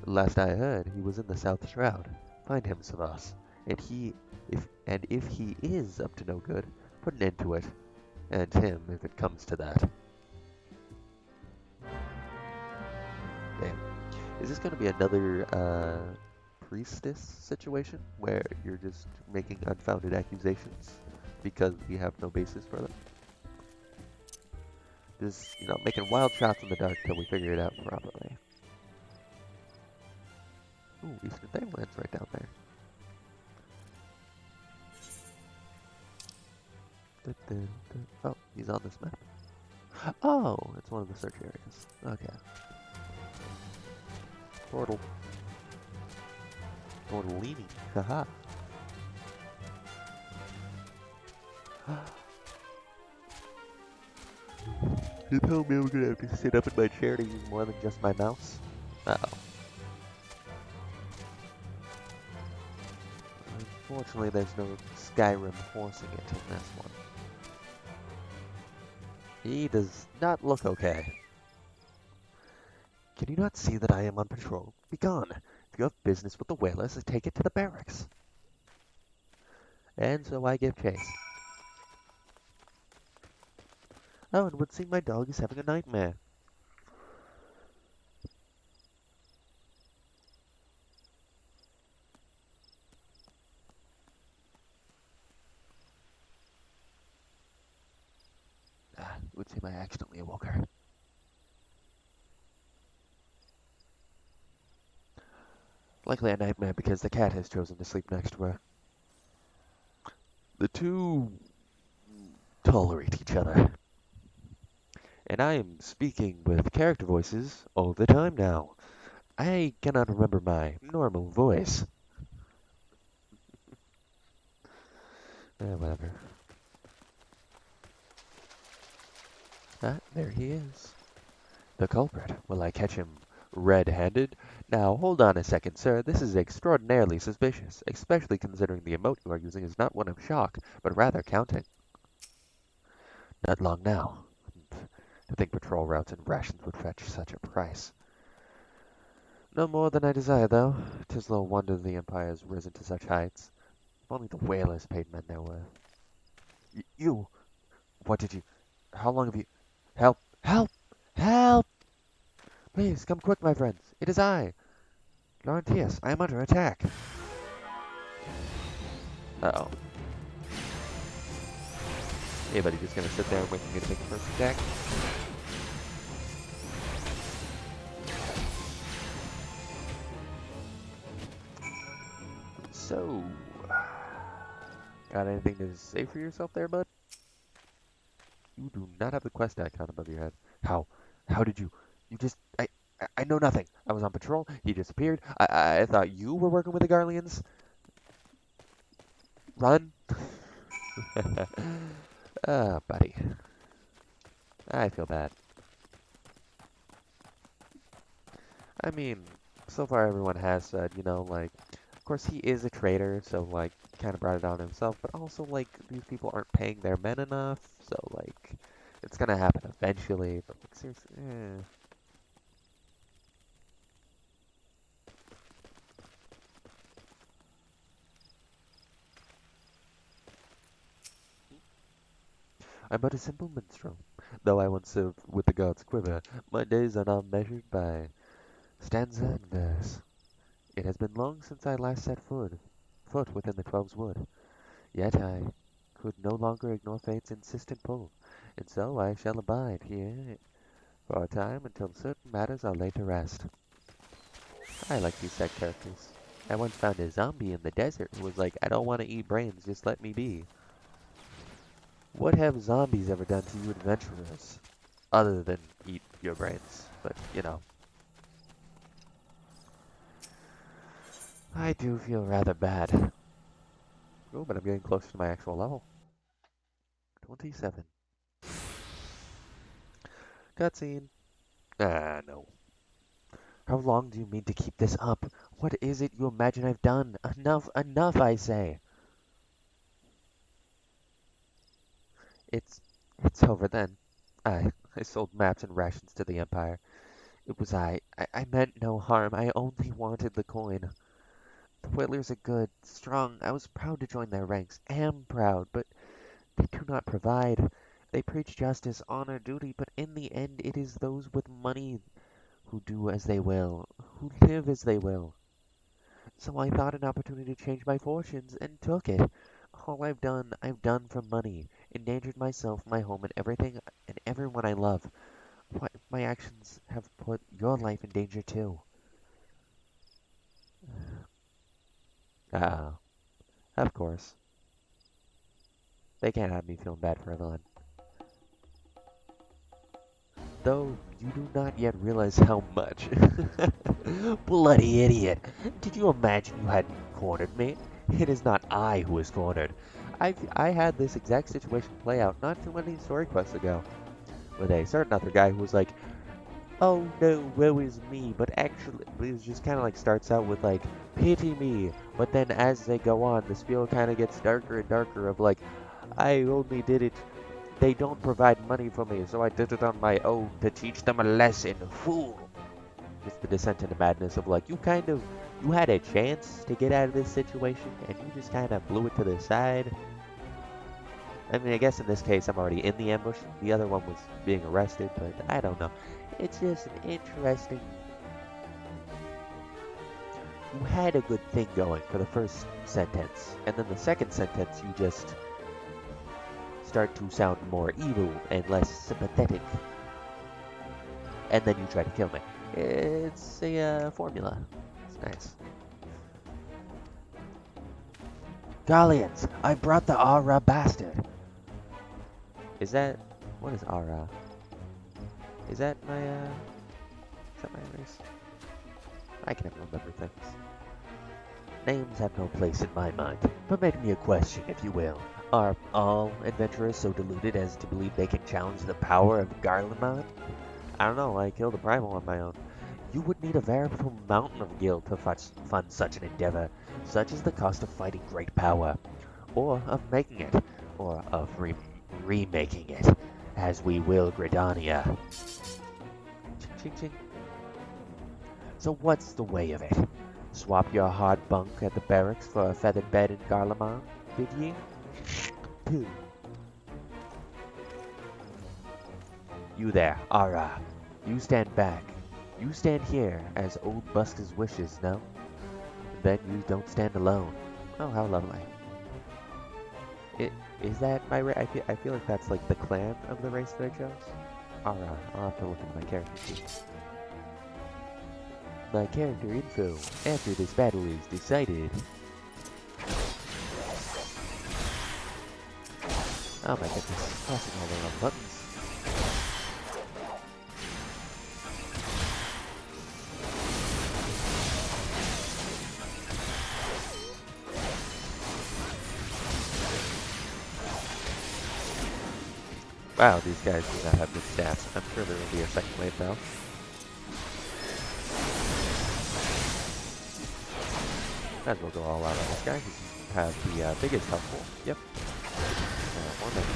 Last I heard, he was in the South Shroud. Find him, Savas, and if he is up to no good, put an end to it, and him if it comes to that. Damn. Is this going to be another priestess situation where you're just making unfounded accusations because we have no basis for them? Just, making wild shots in the dark till we figure it out properly. Ooh, Eastern Fairyland's right down there. Oh, he's on this map. Oh, it's one of the search areas. Okay. Portal. Portalini. Haha. You told me I was gonna have to sit up in my chair to use more than just my mouse? Uh-oh. Unfortunately, there's no Skyrim forcing it in this one. He does not look okay. Can you not see that I am on patrol? Be gone. If you have business with the whalers, take it to the barracks. And so I give chase. Oh, and it would seem my dog is having a nightmare. It would seem I accidentally awoke her. Likely a nightmare because the cat has chosen to sleep next to her. The two tolerate each other. And I am speaking with character voices all the time now. I cannot remember my normal voice. Whatever. Ah, there he is. The culprit. Will I catch him red-handed? Now, hold on a second, sir. This is extraordinarily suspicious, especially considering the emote you are using is not one of shock, but rather counting. Not long now. I think patrol routes and rations would fetch such a price. No more than I desire, though. 'Tis little wonder the Empire has risen to such heights. If only the whalers paid men their worth. You! What did you... How long have you... Help! Help! Help! Please, come quick, my friends. It is I, Laurentius. I am under attack. Uh-oh. Anybody just gonna sit there and wait for me to make the first attack? So... Got anything to say for yourself there, bud? You do not have the quest icon above your head. How? How did you... You just... I know nothing. I was on patrol. He disappeared. I thought you were working with the Garleans. Run. Ah, buddy. I feel bad. I mean, so far everyone has said, like, of course he is a traitor, so, like, kind of brought it on himself, but also, like, these people aren't paying their men enough, so, like, it's gonna happen eventually, but, like, seriously, I'm but a simple minstrel. Though I once served with the god's quiver, my days are now measured by stanza and verse. It has been long since I last set foot within the Twelve's wood, yet I could no longer ignore fate's insistent pull, and so I shall abide here for a time until certain matters are laid to rest. I like these set characters. I once found a zombie in the desert who was like, I don't want to eat brains, just let me be. What have zombies ever done to you adventurers? Other than eat your brains. But, I do feel rather bad. Oh, but I'm getting closer to my actual level. 27. Cutscene. Ah, no. How long do you mean to keep this up? What is it you imagine I've done? Enough, enough, I say. It's, it's over then. I sold maps and rations to the Empire. It was I meant no harm. I only wanted the coin. The Whalers are good, strong. I was proud to join their ranks. Am proud, but they do not provide. They preach justice, honor, duty, but in the end it is those with money who do as they will, who live as they will. So I thought an opportunity to change my fortunes and took it. All I've done for money, endangered myself, my home, and everything and everyone I love. What my actions have put your life in danger too. Ah, of course. They can't have me feeling bad for a villain. Though you do not yet realize how much. Bloody idiot. Did you imagine you hadn't cornered me? It is not I who is cornered. I had this exact situation play out not too many story quests ago, with a certain other guy who was like, oh no, woe is me, but actually, it just kind of like starts out with like, pity me, but then as they go on, the spiel kind of gets darker and darker of like, I only did it, they don't provide money for me, so I did it on my own to teach them a lesson, fool. Just the descent into madness of like, you had a chance to get out of this situation, and you just kind of blew it to the side. I mean, I guess in this case, I'm already in the ambush. The other one was being arrested, but I don't know. It's just an interesting. You had a good thing going for the first sentence, and then the second sentence, you just start to sound more evil and less sympathetic, and then you try to kill me. It's a formula. It's nice. Galleons, I brought the Ara bastard. Is that what is Ara? Is that my race? I can never remember things. Names have no place in my mind. Permit me a question, if you will. Are all adventurers so deluded as to believe they can challenge the power of Garlemald? I don't know, I killed a primal on my own. You would need a veritable mountain of guild to fund such an endeavor. Such is the cost of fighting great power. Or of making it. Or of remaking it. As we will Gridania. Ching ching ching. So what's the way of it? Swap your hard bunk at the barracks for a feathered bed in Garlemald, did ye? Pooh. You there, Ara. You stand back. You stand here, as old Buster's wishes, no? Then you don't stand alone. Oh, how lovely. Is that my race? I feel like that's like the clan of the race that I chose. Ara, I'll have to look into my character sheet. My character info, after this battle is decided. Oh my goodness, pressing all the wrong buttons. Wow, these guys do not have good stats. I'm sure there will be a second wave though. Might as well go all out on this guy. He has the biggest health pool. Yep. More damage.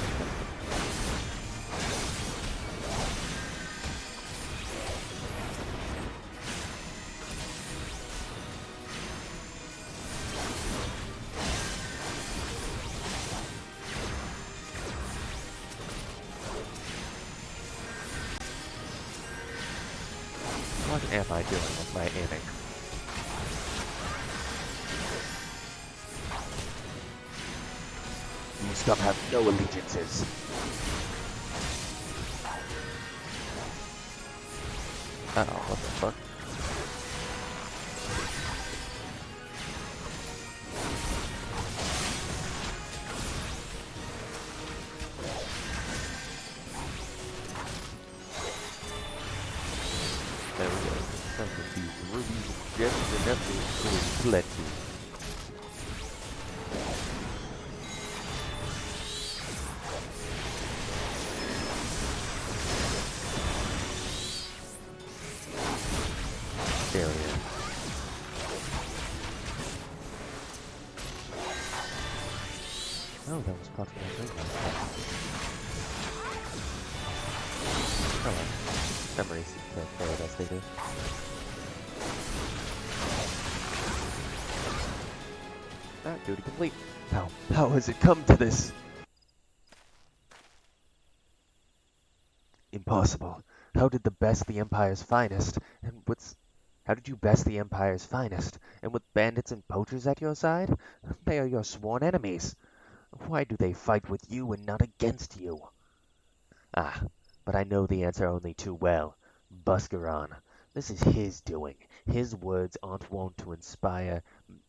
What am I doing with my aiming? You scum have no allegiances. Uh-oh, what the fuck? There we go. Some of these rubies, gems, and emeralds going plenty. There we go. Oh, that was part of my thing. Oh well. Memories seem to fare as they do. Ah, duty complete. How has it come to this? Impossible. How did the Empire's finest, and how did you best the Empire's finest, and with bandits and poachers at your side? They are your sworn enemies. Why do they fight with you and not against you? Ah, but I know the answer only too well. Buscaron. This is his doing. His words aren't wont to inspire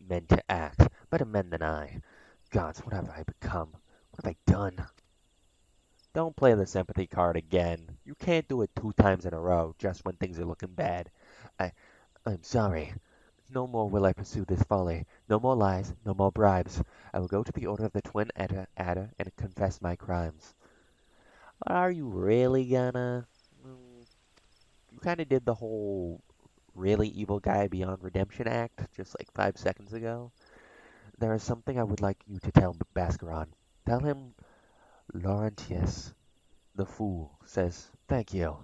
men to act, better men than I. Gods, what have I become? What have I done? Don't play the sympathy card again. You can't do it 2 times in a row, just when things are looking bad. I'm sorry. No more will I pursue this folly. No more lies, no more bribes. I will go to the Order of the Twin Adder and confess my crimes. Are you really gonna? You kind of did the whole really evil guy beyond redemption act just like 5 seconds ago. There is something I would like you to tell Bascaron. Tell him Laurentius, the fool, says, "Thank you.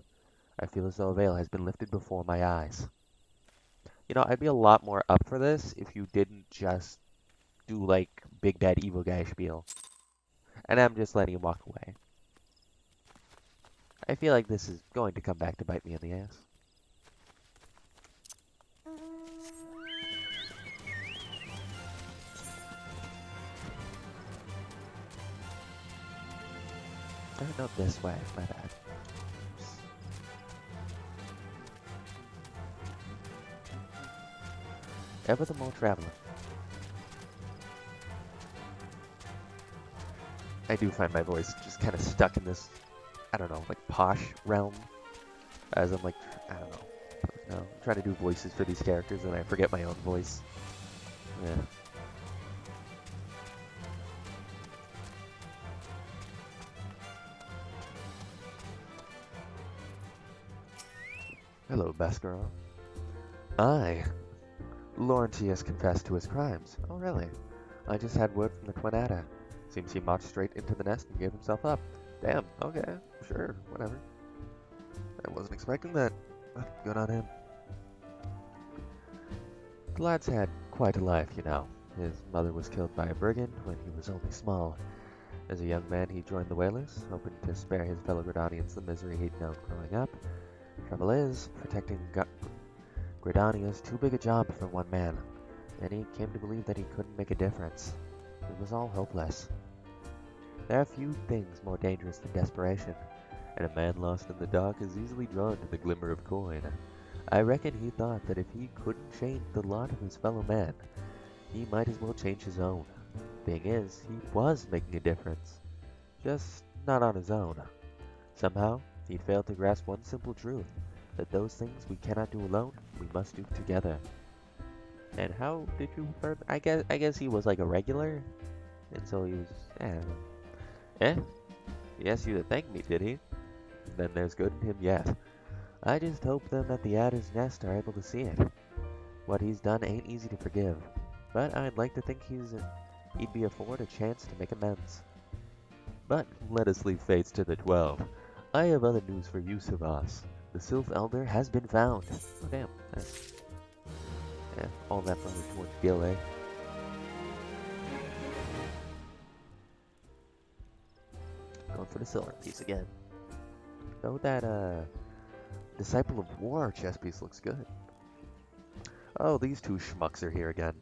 I feel as though a veil has been lifted before my eyes." You know, I'd be a lot more up for this if you didn't just do like big bad evil guy spiel. And I'm just letting him walk away. I feel like this is going to come back to bite me in the ass. Not this way, my bad. Oops. Ever the more traveler. I do find my voice just kind of stuck in this, I don't know, like posh realm. As I'm like, I don't know. I'm trying to do voices for these characters and I forget my own voice. Yeah. Hello, Beskara. I. Laurentius confessed to his crimes. Oh, really? I just had word from the Twin Adder. Seems he marched straight into the nest and gave himself up. Damn, okay, sure, whatever. I wasn't expecting that, but good on him. The lad's had quite a life, you know. His mother was killed by a brigand when he was only small. As a young man, he joined the Whalers, hoping to spare his fellow Gridanians the misery he'd known growing up. Trouble is, protecting Gridania's too big a job for one man, and he came to believe that he couldn't make a difference. It was all hopeless. There are few things more dangerous than desperation, and a man lost in the dark is easily drawn to the glimmer of coin. I reckon he thought that if he couldn't change the lot of his fellow man, he might as well change his own. Thing is, he was making a difference, just not on his own. Somehow, he failed to grasp one simple truth, that those things we cannot do alone, we must do together. And how did you learn? I guess he was like a regular, and so he was, I don't know. He asked you to thank me, did he? Then there's good in him yet. I just hope them at the Adder's Nest are able to see it. What he's done ain't easy to forgive, but I'd like to think he'd be afforded a chance to make amends. But let us leave fates to the 12. I have other news for you, Savas. The Sylph Elder has been found. Oh damn, nice. Yeah, all that probably towards Gil, eh? Going for the silver piece again. Though that, Disciple of War chess piece looks good. Oh, these two schmucks are here again.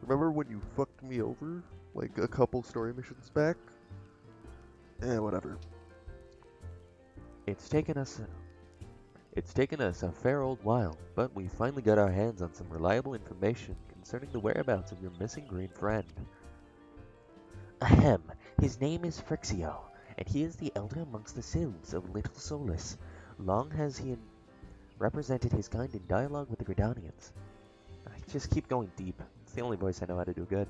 Remember when you fucked me over? Like a couple story missions back? Eh, whatever. It's taken us a fair old while, but we finally got our hands on some reliable information concerning the whereabouts of your missing green friend. Ahem, his name is Phrixio, and he is the elder amongst the Sylphs of Little Solus. Long has he represented his kind in dialogue with the Gridanians. I just keep going deep. It's the only voice I know how to do good.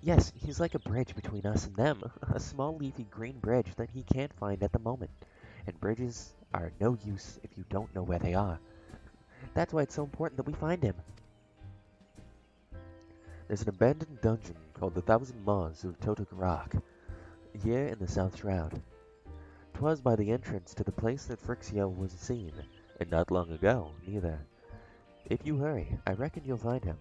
Yes, he's like a bridge between us and them, a small leafy green bridge that he can't find at the moment. And bridges are no use if you don't know where they are. That's why it's so important that we find him. There's an abandoned dungeon called the Thousand Maws of Totogarak, here in the South Shroud. 'Twas by the entrance to the place that Phrixio was seen, and not long ago, neither. If you hurry, I reckon you'll find him.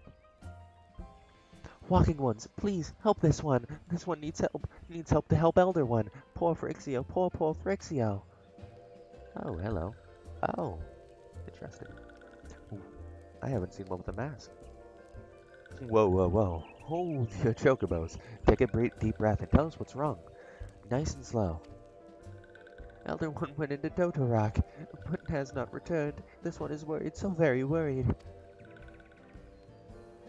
Walking ones, please, help this one. This one needs help. Needs help to help Elder One. Poor Phrixio, poor Phrixio. Oh, hello. Oh, interesting. Ooh, I haven't seen one with a mask. Whoa. Hold your chocobos. Take a deep breath and tell us what's wrong. Nice and slow. Elder One went into Totorak, but has not returned. This one is worried, so very worried.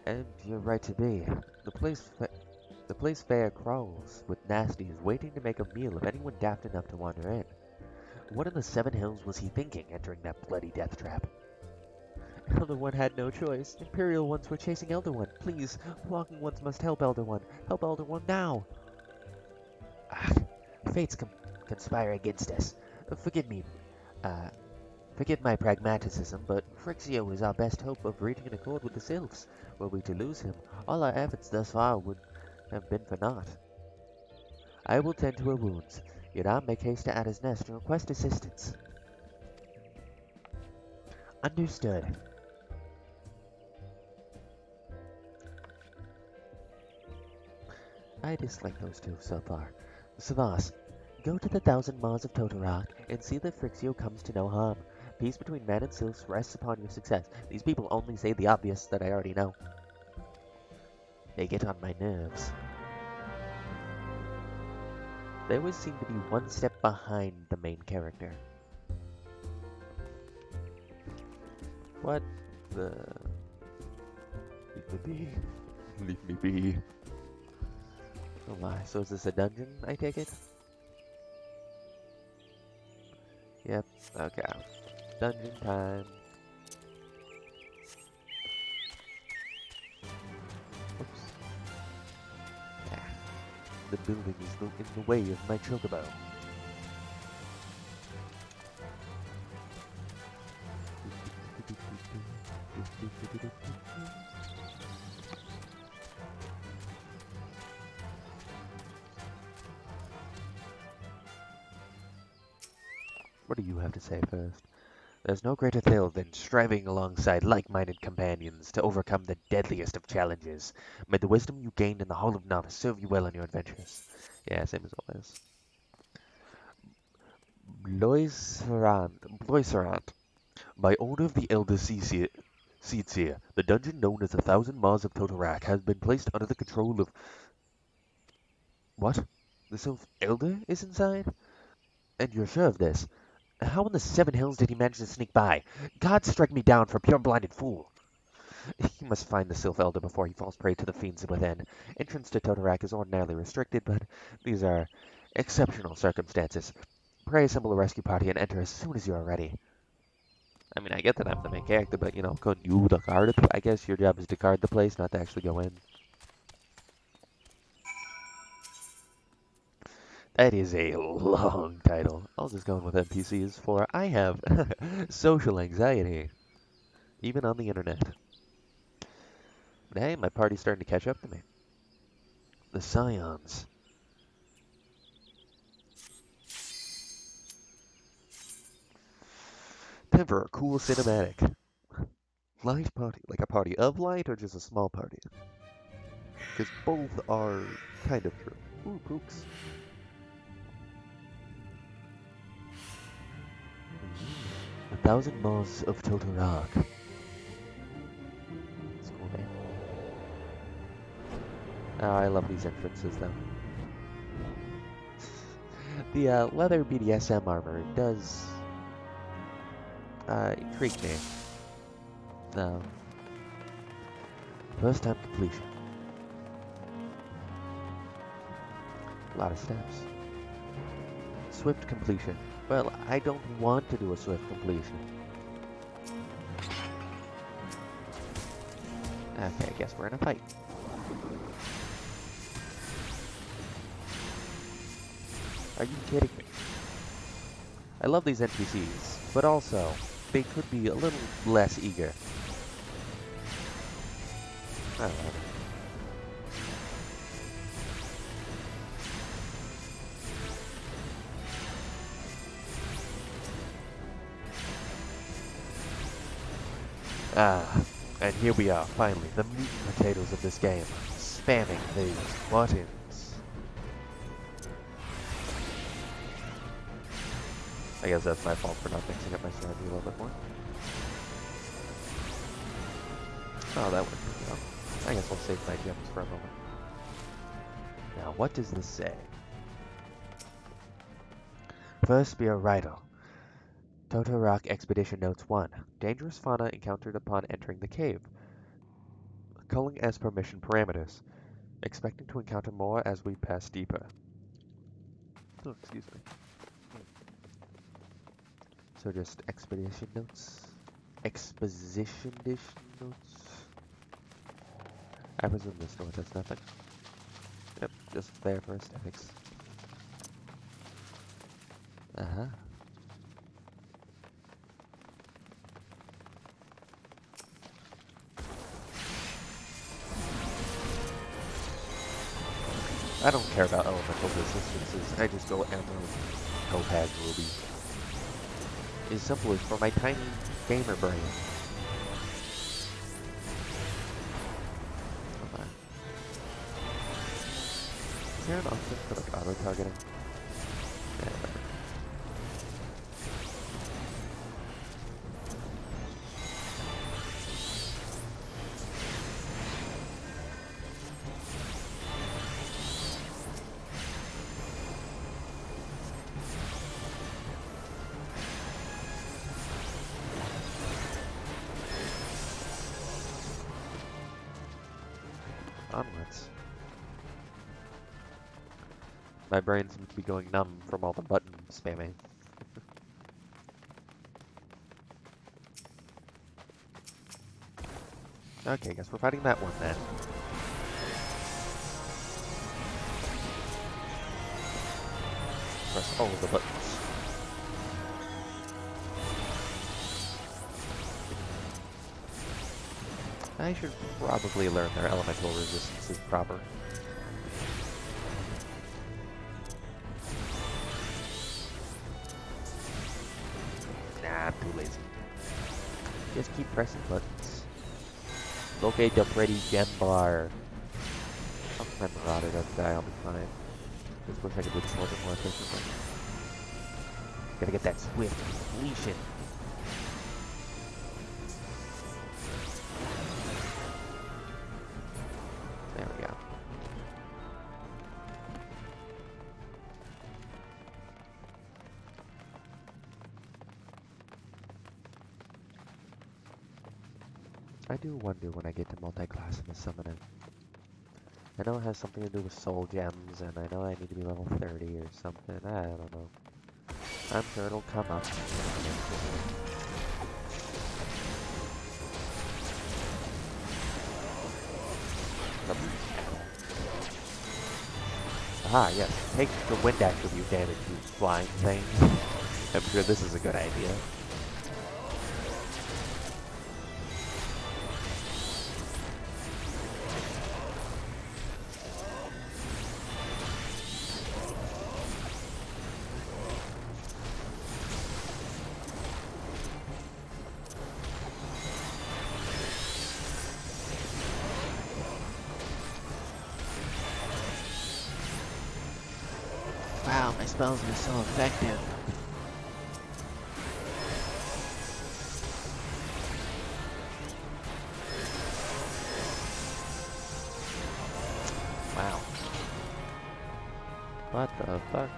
And you're right to be. The place fair crawls with nasties waiting to make a meal of anyone daft enough to wander in. What in the Seven Hills was he thinking entering that bloody death trap? Elder One had no choice. Imperial ones were chasing Elder One. Please, walking ones must help Elder One. Help Elder One now! Ah, fates conspire against us. Forgive me, forgive my pragmaticism, but Phrixio is our best hope of reaching an accord with the Sylphs. Were we to lose him, all our efforts thus far would have been for naught. I will tend to her wounds, yet I make haste to Adder's Nest and request assistance. Understood. I dislike those two so far. Savas, go to the Thousand Maws of Totorak and see that Phrixio comes to no harm. Peace between man and sylphs rests upon your success. These people only say the obvious that I already know. They get on my nerves. They always seem to be one step behind the main character. What the... Leave me be. Leave me be. Oh my, so is this a dungeon, I take it? Yep, okay. Dungeon time. Oops. Ah, the building is in the way of my chocobo. What do you have to say first? There's no greater thrill than striving alongside like-minded companions to overcome the deadliest of challenges. May the wisdom you gained in the Hall of Novice serve you well in your adventures. Yeah, same as always. Bloiserant. By order of the Elder Seedseer, the dungeon known as the Thousand Maws of Totorak has been placed under the control of... What? The Sylph Elder is inside? And you're sure of this? How in the Seven Hills did he manage to sneak by? God strike me down for pure blinded fool! He must find the Sylph Elder before he falls prey to the fiends within. Entrance to Totorak is ordinarily restricted, but these are exceptional circumstances. Pray assemble a rescue party and enter as soon as you are ready. I mean, I get that I'm the main character, but, you know, couldn't you guard it? I guess your job is to guard the place, not to actually go in. It is a long title. I'll just go in with NPCs for I have social anxiety, even on the internet. Hey, my party's starting to catch up to me. The Scions. Time for a cool cinematic. Light party, like a party of light or just a small party? Because both are kind of true. Ooh, pooks. 1,000 Moths of Totorak. That's a cool name. Oh, I love these entrances, though. The leather BDSM armor does intrigue me. No. First time completion. A lot of steps. Swift completion. Well, I don't want to do a swift completion. Okay, I guess we're in a fight. Are you kidding me? I love these NPCs, but also, they could be a little less eager. I don't know. Ah, and here we are, finally, the meat and potatoes of this game. Spamming these buttons. I guess that's my fault for not mixing up my strategy a little bit more. Oh, that worked pretty well. I guess I'll save my gems for a moment. Now, what does this say? First Spear Rider. Totorak Expedition Notes 1. Dangerous fauna encountered upon entering the cave. Culling as per mission parameters. Expecting to encounter more as we pass deeper. Oh, excuse me. So just expedition notes? Exposition notes? I presume this door does nothing. Yep, just there for aesthetics. Uh-huh. I don't care about elemental resistances. I just go Emerald, Topaz, Ruby. It's simple as for my tiny gamer brain. Okay. Is there an option for like auto-targeting? Yeah, whatever. Onwards. My brain seems to be going numb from all the button spamming. Okay, guess we're fighting that one then. Press all of the buttons. I should probably learn their elemental resistances proper. Nah, I'm too lazy. Just keep pressing buttons. Locate the pretty gem bar. I'll my Marauder doesn't die, I'll be fine. Just wish I could do this a little bit more efficiently. Gotta get that swift completion. There we go. I do wonder when I get to multi-class in the summoner. I know it has something to do with soul gems, and I know I need to be level 30 or something. I don't know. I'm sure it'll come up. Ah, yes. Take the wind attribute damage, you flying thing. I'm sure this is a good idea. Wow, my spells are so effective. Wow. What the fuck?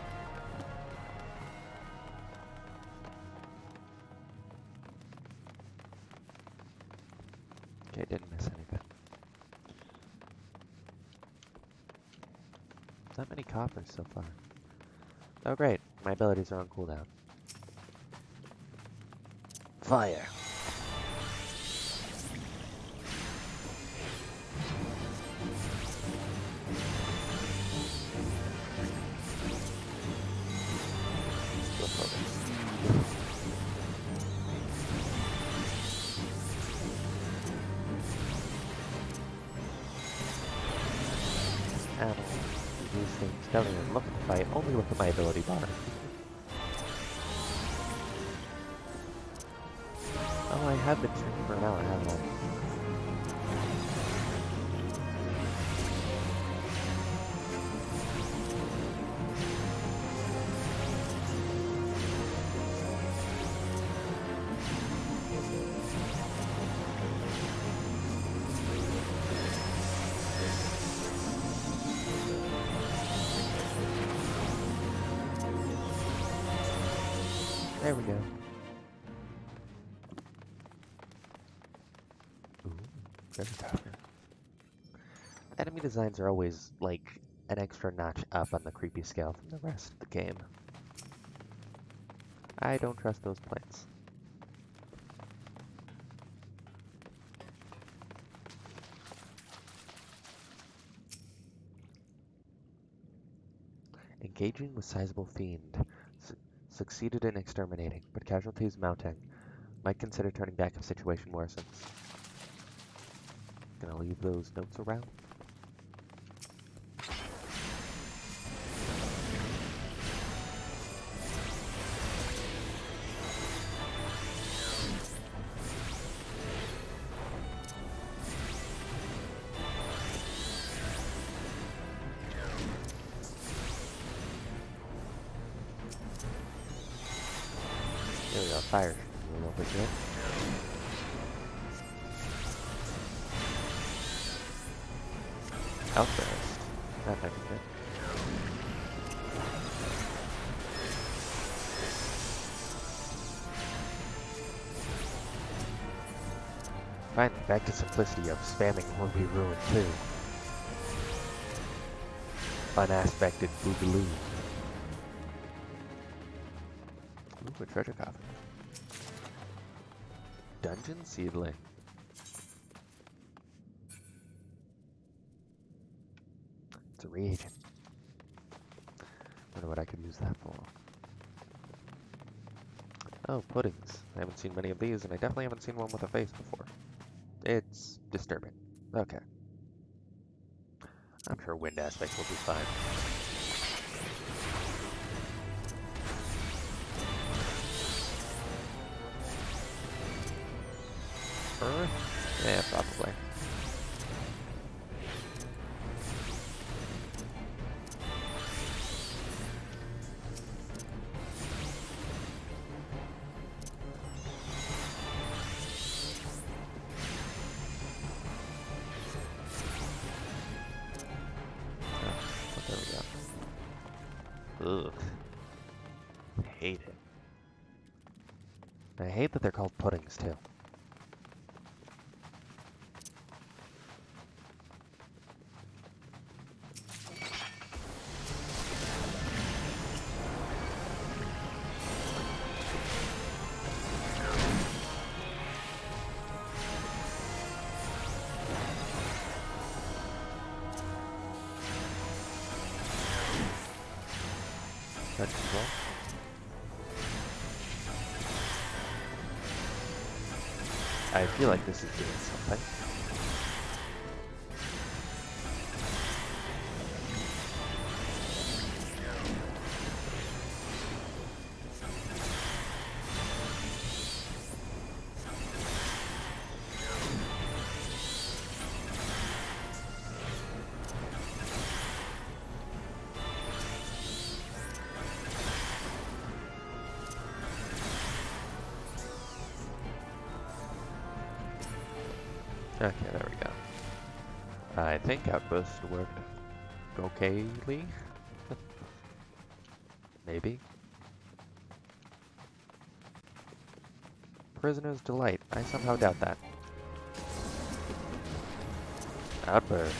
Okay, didn't miss anything. Not many coppers so far. Oh great, my abilities are on cooldown. Fire! Go focus. Animal. These things don't even look at the fight, only look at my ability bar. Oh, I have been streaming for an hour, haven't I? There we go. Ooh, treasure coffer. Enemy designs are always, like, an extra notch up on the creepy scale from the rest of the game. I don't trust those plants. Engaging with sizable fiend. Succeeded in exterminating, but casualties mounting. Might consider turning back if situation worsens. Gonna leave those notes around. There we go, fire a little bit good. Outburst. That might be good. Finally, back to simplicity of spamming Ruby Ruin 2. Unaspected Boogaloo. Ooh, a treasure coffer. Dungeon Seedling. It's a reagent. Wonder what I could use that for. Oh, puddings. I haven't seen many of these, and I definitely haven't seen one with a face before. It's disturbing. Okay. I'm sure wind aspects will be fine. Earth? Yeah, probably. Ugh. I hate it. I hate that they're called puddings, too. touch control. I feel like this is doing something. Okay, there we go. I think Outburst worked okayly. Maybe. Prisoner's Delight. I somehow doubt that. Outburst.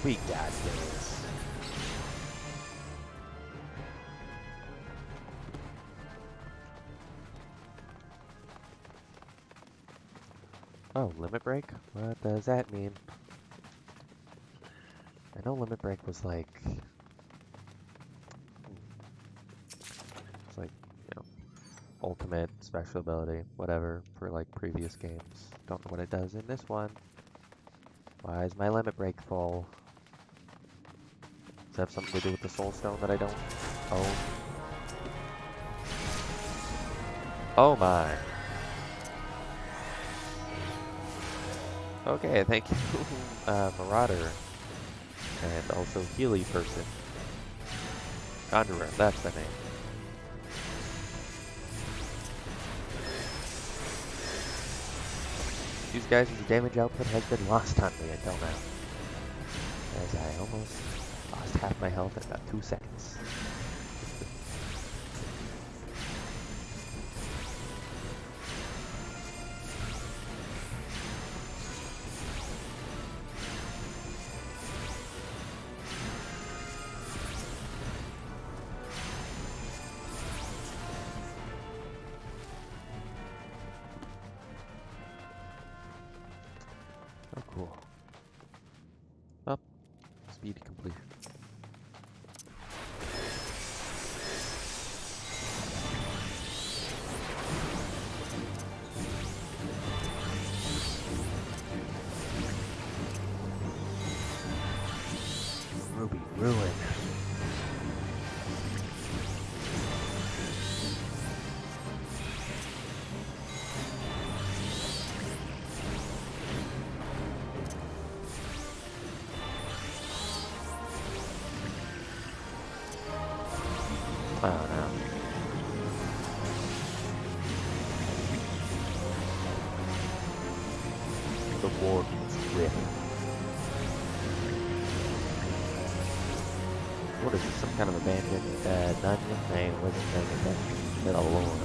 We got this. Oh, limit break? What does that mean? I know limit break was like... It's like, you know, ultimate special ability, whatever, for like previous games. Don't know what it does in this one. Why is my limit break full? Does it have something to do with the soul stone that I don't own? Oh my. Okay, thank you, Marauder. And also Healy person. Conjurer, that's the name. These guys' damage output has been lost on me until now. As I almost lost half my health in about 2 seconds. Oh, cool. Up. Speed completion. Ruby Ruin. Oh no. The warden's whip. What is this, some kind of abandoned dungeon? I wasn't paying attention to the lore.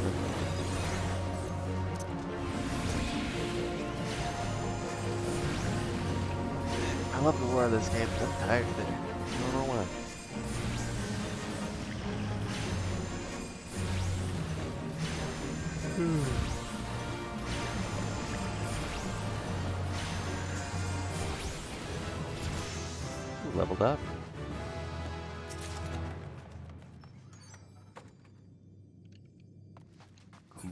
I love the lore of this game, but I'm tired of it. I don't know why. Ooh, leveled up. Cool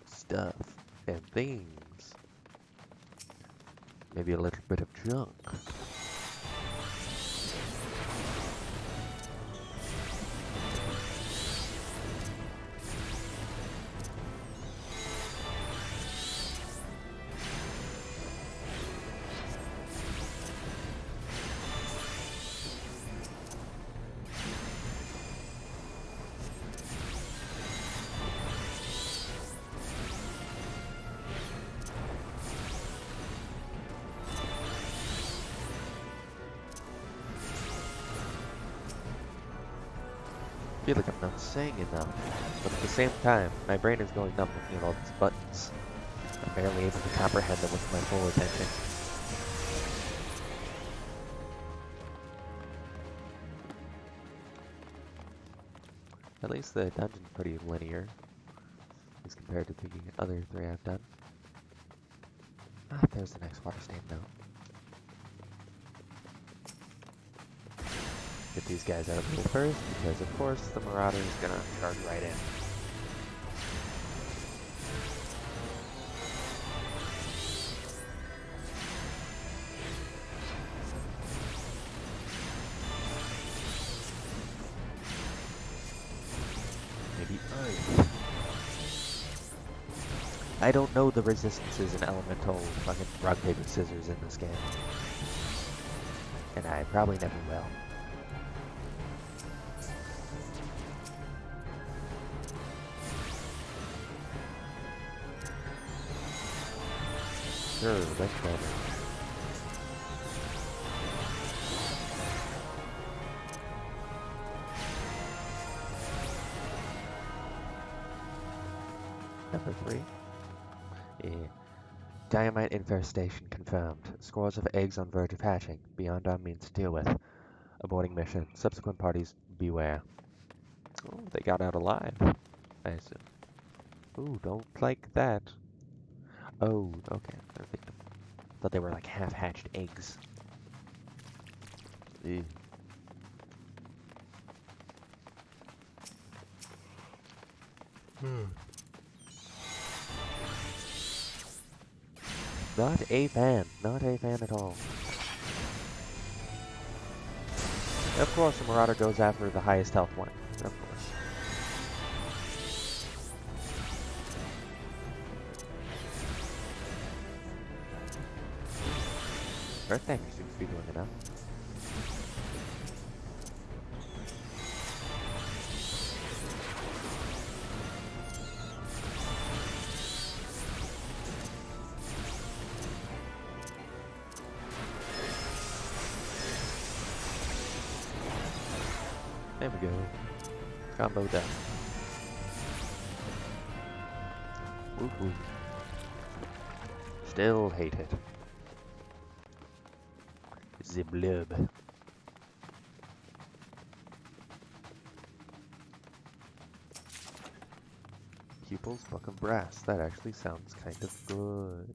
stuff and things. Maybe a little bit of junk. feel like I'm not saying enough, but at the same time, my brain is going numb looking at all these buttons. I'm barely able to comprehend them with my full attention. At least the dungeon's pretty linear, as compared to the other three I've done. Ah, there's the next water stain now. Get these guys out of the way first, because of course the Marauder is gonna charge right in. Maybe Earth. I don't know the resistances in elemental fucking rock, paper, scissors in this game. And I probably never will. Sure, that's better. Number 3. Yeah. Diamite infestation confirmed. Scores of eggs on verge of hatching. Beyond our means to deal with. Aborting mission. Subsequent parties beware. Oh, they got out alive, I assume. Ooh, don't like that. Oh, okay. They're a victim. Thought they were like half-hatched eggs. Ew. Not a fan. Not a fan at all. Of course, the Marauder goes after the highest health one. Of course. Earth damage seems to be doing enough. There we go. Combo done. Woo-hoo. Still hate it. The blub. Pupils, Book of Brass. That actually sounds kind of good.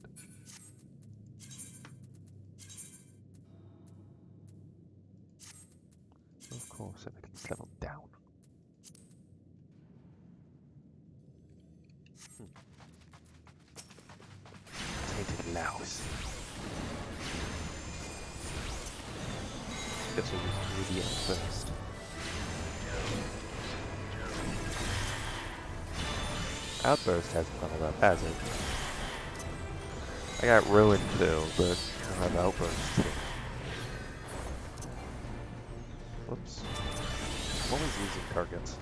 Of course, everything's leveled down. Tainted louse. Guess we'll use Ruby first. Outburst hasn't leveled up, has it? I got Ruin too, but I have Outburst too. Whoops. I'm always losing targets.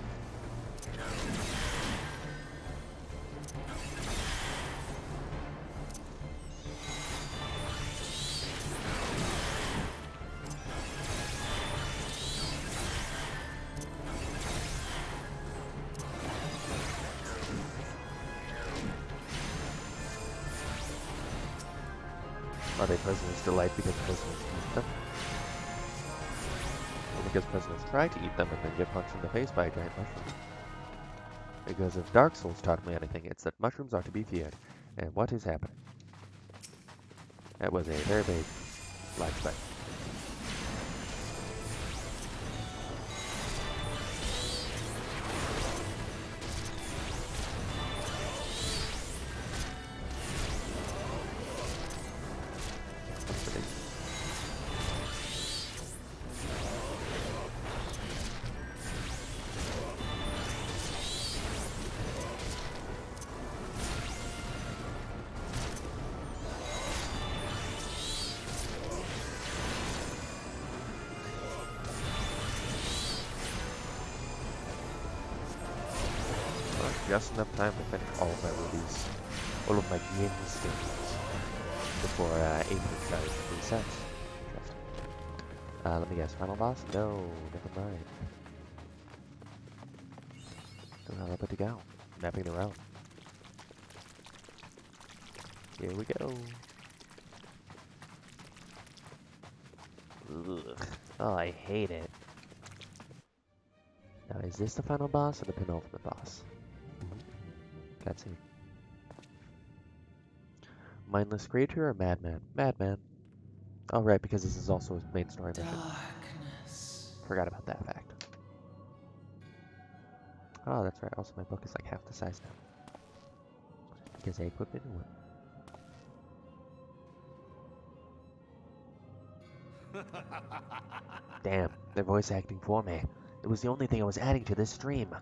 Are they President's Delight because Presidents eat them? Or because Presidents try to eat them and then get punched in the face by a giant mushroom? Because if Dark Souls taught me anything, it's that mushrooms are to be feared. And what is happening? That was a very big black spike. Just enough time to finish all of my rubies, all of my yin skins, before able to charge 3 sets. Interesting. Let me guess, final boss? No, never mind. Develop to go. Mapping the route. Here we go. Ugh. Oh, I hate it. Now, is this the final boss or the penultimate boss? Let's see. Mindless creature or madman? Madman. Oh, right, because this is also his main story mission. Darkness. Forgot about that fact. Oh, that's right. Also, my book is like half the size now. Because I equipped a new one. Damn, they're voice acting for me. It was the only thing I was adding to this stream.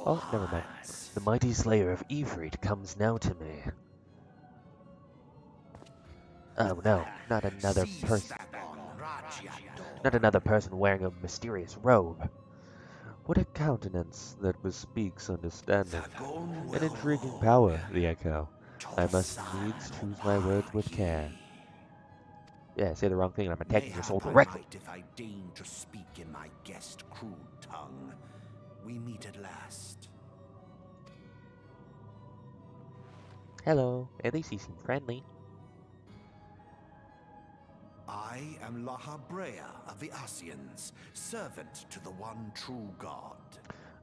Oh, never mind. The mighty slayer of Ifrit comes now to me. Oh no, not another person. Not another person wearing a mysterious robe. What a countenance that bespeaks understanding. An intriguing power, the echo. I must needs choose my words with care. Yeah, say the wrong thing and I'm attacking your soul directly. If I deign to speak in my guest crude tongue, we meet at last. Hello, at least he seemed friendly. I am Lahabrea of the Asians, servant to the one true god.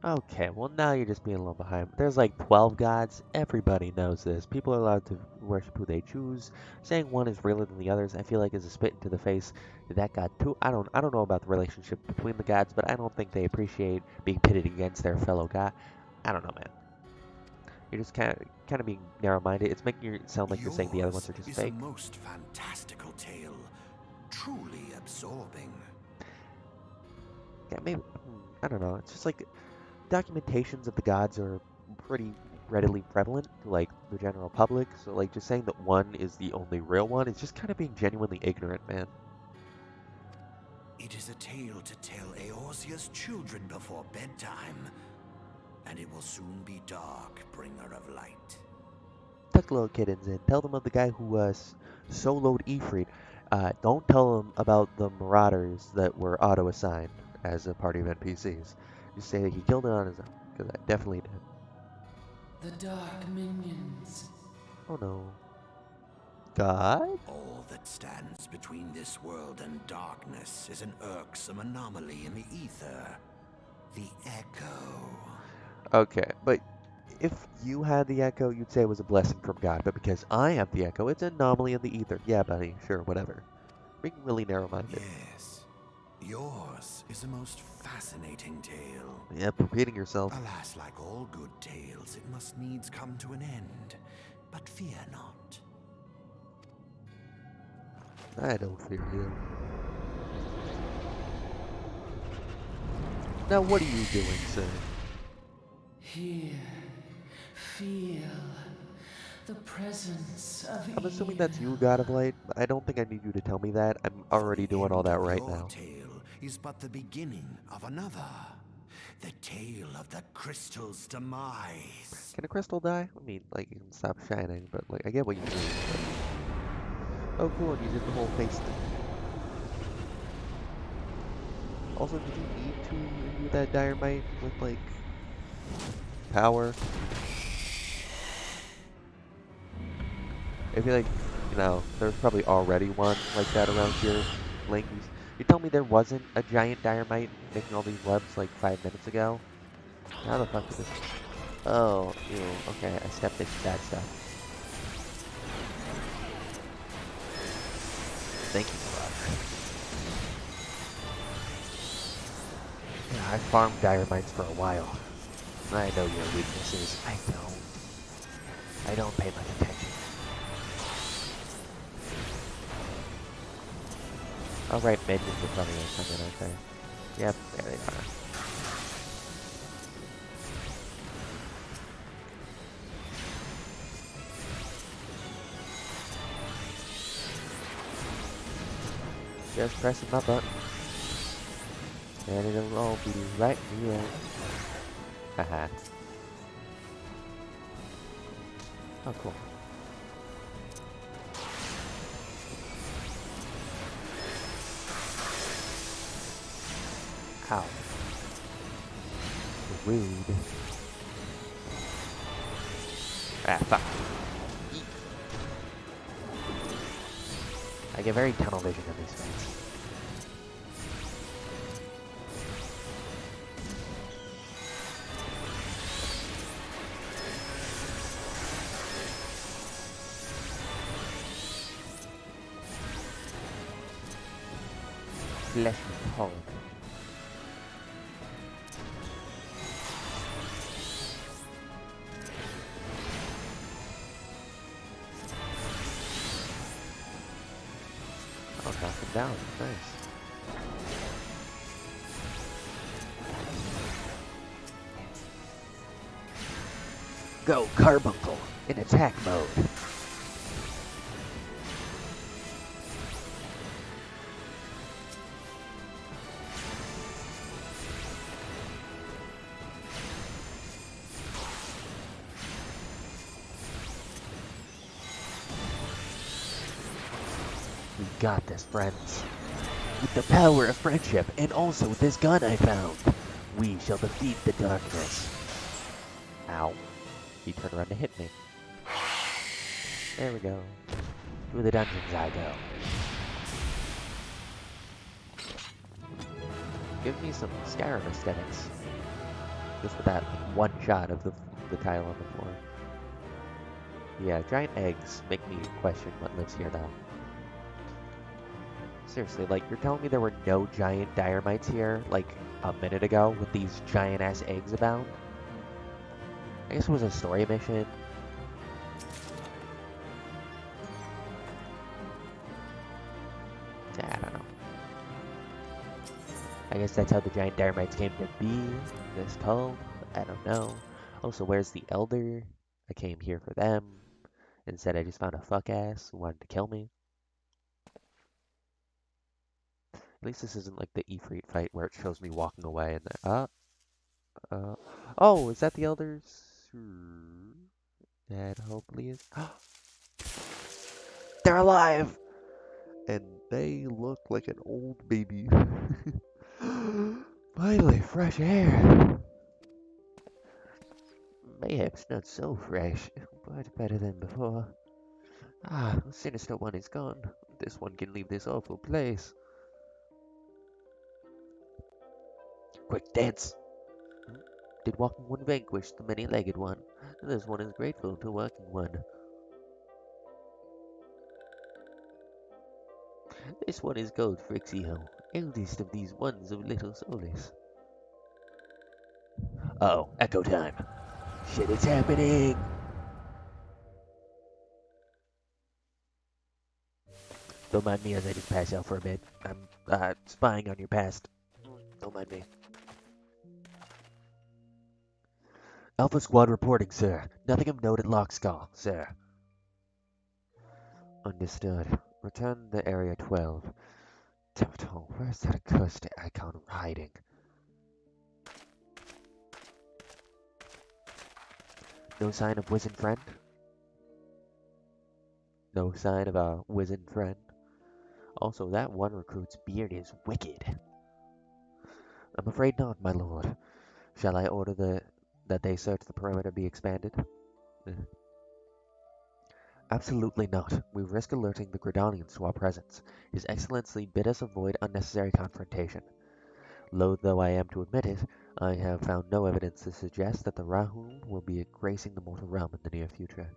Okay, well now you're just being a little behind. There's like 12 gods. Everybody knows this. People are allowed to worship who they choose. Saying one is realer than the others, I feel like is a spit into the face to that god too. I don't know about the relationship between the gods, but I don't think they appreciate being pitted against their fellow god. I don't know, man. You're just kind of being narrow-minded. It's making you sound like you're saying the other ones are just Yours fake. is a most fantastical tale, truly absorbing. Yeah, maybe. I don't know. It's just like documentations of the gods are pretty readily prevalent to like the general public. So like just saying that one is the only real one is just kind of being genuinely ignorant, man. It is a tale to tell Eorzea's children before bedtime, and it will soon be dark, bringer of light. Tuck the little kittens in. Tell them of the guy who soloed Ifrit. Don't tell them about the marauders that were auto-assigned as a party of NPCs. Just say that he killed it on his own, because I definitely did. The dark minions. Oh no. God? All that stands between this world and darkness is an irksome anomaly in the ether. The Echo. Okay, but if you had the echo, you'd say it was a blessing from God. But because I have the echo, it's an anomaly in the ether. Yeah, buddy, sure, whatever. Being really narrow-minded. Yes. Yours is a most fascinating tale. Yep, repeating yourself. Alas, like all good tales, it must needs come to an end. But fear not. I don't fear you. Now what are you doing, sir? Here, feel the presence of I'm assuming evil. that's you, God of Light. I don't think I need you to tell me that. I'm already doing all that right now. Your tale is but the beginning of another. The tale of the crystal's demise. Can a crystal die? I mean, like, it can stop shining, but, like, I get what you mean. But... Oh, cool, and you did the whole face thing. Also, did you need to imbue that dynamite with, like, power? I feel like, you know, there's probably already one like that around here. Link, you tell me there wasn't a giant dynamite making all these webs like 5 minutes ago? How the fuck did this... Oh, ew, okay, I stepped into that stuff. Thank you, brother. Yeah, I farmed dynamites for a while. I know your weaknesses. I don't pay much attention. Alright, minions are probably gonna come in, aren't they? Yep, there they are. Just pressing my button. And it'll all be right in the end. Haha. Oh, cool. Ow. Rude. Ah, fuck. I get very tunnel vision in these fights. Flesh and cold. Oh, knock him down. Nice. Go, Carbuncle, in attack mode. We got this, friends. With the power of friendship, and also this gun I found, we shall defeat the darkness. Ow. He turned around to hit me. There we go. Through the dungeons I go. Give me some Skyrim aesthetics. Just with that one shot of the tile on the floor. Yeah, giant eggs make me question what lives here though. Seriously, like, you're telling me there were no giant Dynamites here, like, a minute ago, with these giant-ass eggs abound? I guess it was a story mission. Yeah, I don't know. I guess that's how the giant Dynamites came to be, this cult. I don't know. Also, where's the Elder? I came here for them. Instead, I just found a fuck-ass who wanted to kill me. At least this isn't like the Ifrit fight where it shows me walking away and then, oh, is that the Elders? That hopefully is. They're alive! And they look like an old baby. Finally, fresh air. Mayhaps not so fresh, but better than before. Ah, the sinister one is gone. This one can leave this awful place. Quick, dance! Did walking one vanquish the many-legged one? This one is grateful to walking one. This one is called Frixio, eldest of these ones of little solace. Uh-oh, echo time. Shit, it's happening! Don't mind me as I just pass out for a bit. I'm, spying on your past. Don't mind me. Alpha Squad reporting, sir. Nothing of note at Lockskull, sir. Understood. Return to Area 12. Temple, where's that accursed icon hiding? No sign of wizened friend? No sign of a wizened friend? Also, that one recruit's beard is wicked. I'm afraid not, my lord. Shall I order that they search the perimeter be expanded? Absolutely not. We risk alerting the Gridanians to our presence. His Excellency bid us avoid unnecessary confrontation. Loath though I am to admit it, I have found no evidence to suggest that the Rahum will be gracing the mortal realm in the near future.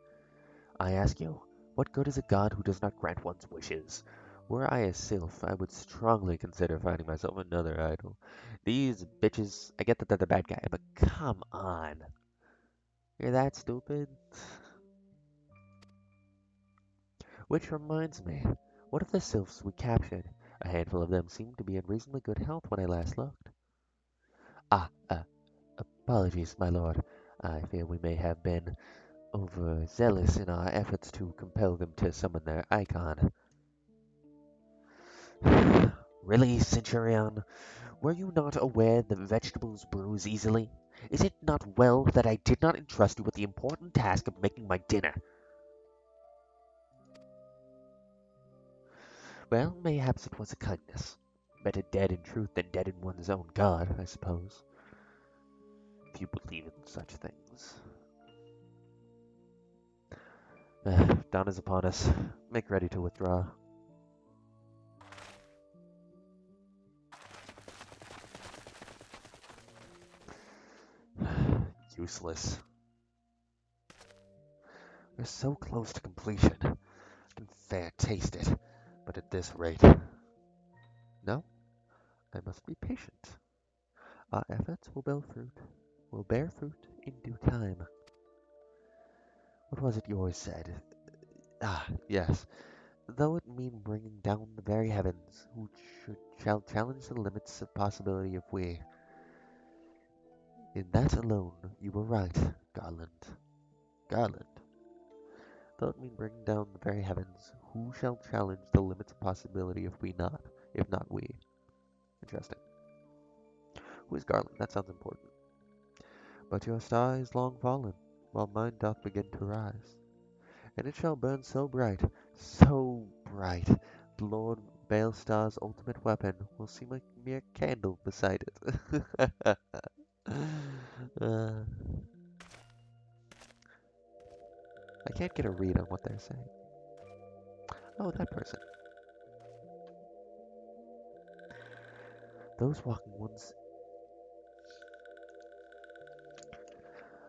I ask you, what good is a god who does not grant one's wishes? Were I a sylph, I would strongly consider finding myself another idol. These bitches, I get that they're the bad guy, but come on. You're that stupid? Which reminds me, what of the sylphs we captured? A handful of them seemed to be in reasonably good health when I last looked. Apologies, my lord. I fear we may have been overzealous in our efforts to compel them to summon their icon. Really, Centurion? Were you not aware that vegetables bruise easily? Is it not well that I did not entrust you with the important task of making my dinner? Well, mayhaps it was a kindness. Better dead in truth than dead in one's own god, I suppose. make you believe in such things. Dawn is upon us. Make ready to withdraw. Useless. We're so close to completion. I can fair taste it, but at this rate. No, I must be patient. Our efforts will bear fruit in due time. What was it you always said? Ah, yes. Though it mean bringing down the very heavens, who shall challenge the limits of possibility if we. In that alone, you were right, Garland. Garland. Though it mean bringing down the very heavens, who shall challenge the limits of possibility if not we? Interesting. Who is Garland? That sounds important. But your star is long fallen, while mine doth begin to rise. And it shall burn so bright, the Lord Balestar's ultimate weapon will seem a mere candle beside it. uh, I can't get a read on what they're saying. Oh, that person. Those walking ones.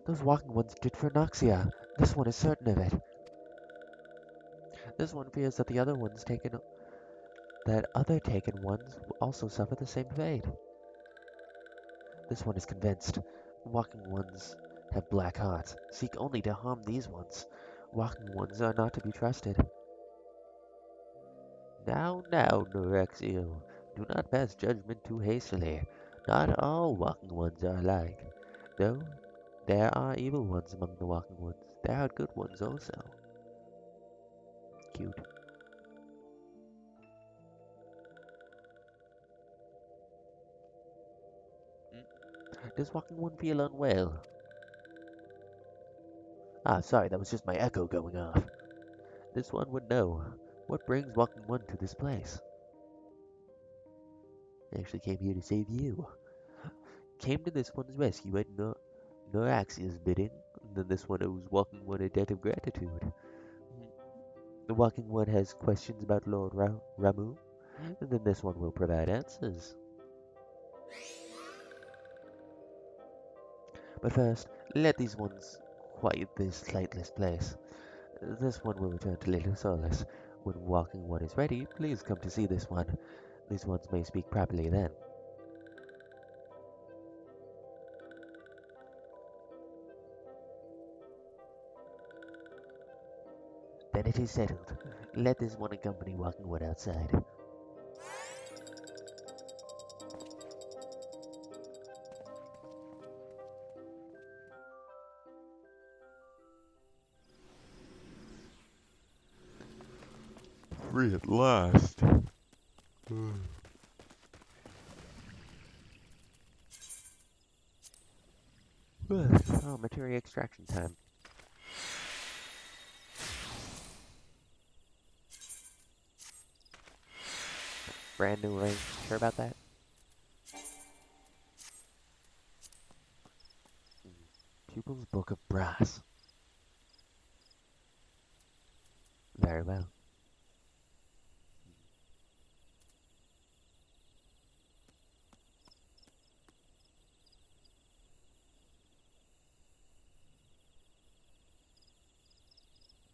Those walking ones did for Noxia. This one is certain of it. This one fears that other taken ones will also suffer the same fate. This one is convinced. Walking ones have black hearts, seek only to harm these ones. Walking ones are not to be trusted. Now, Norexio, do not pass judgment too hastily. Not all walking ones are alike. Though there are evil ones among the walking ones, there are good ones also. Cute. Does walking one feel unwell? Ah, sorry, that was just my echo going off. This one would know. What brings walking one to this place? I actually came here to save you. Came to this one's rescue at Noraxia's bidding, and then this one owes walking one a debt of gratitude. The walking one has questions about Lord Ramu, and then this one will provide answers. But first, let these ones quiet this lightless place. This one will return to Little Solace. When walking one is ready, please come to see this one. These ones may speak properly then. Then it is settled. Let this one accompany walking one outside. Free at last. Oh, materia extraction time. Brand new ring. Sure about that? Pupil's Book of Brass. Very well.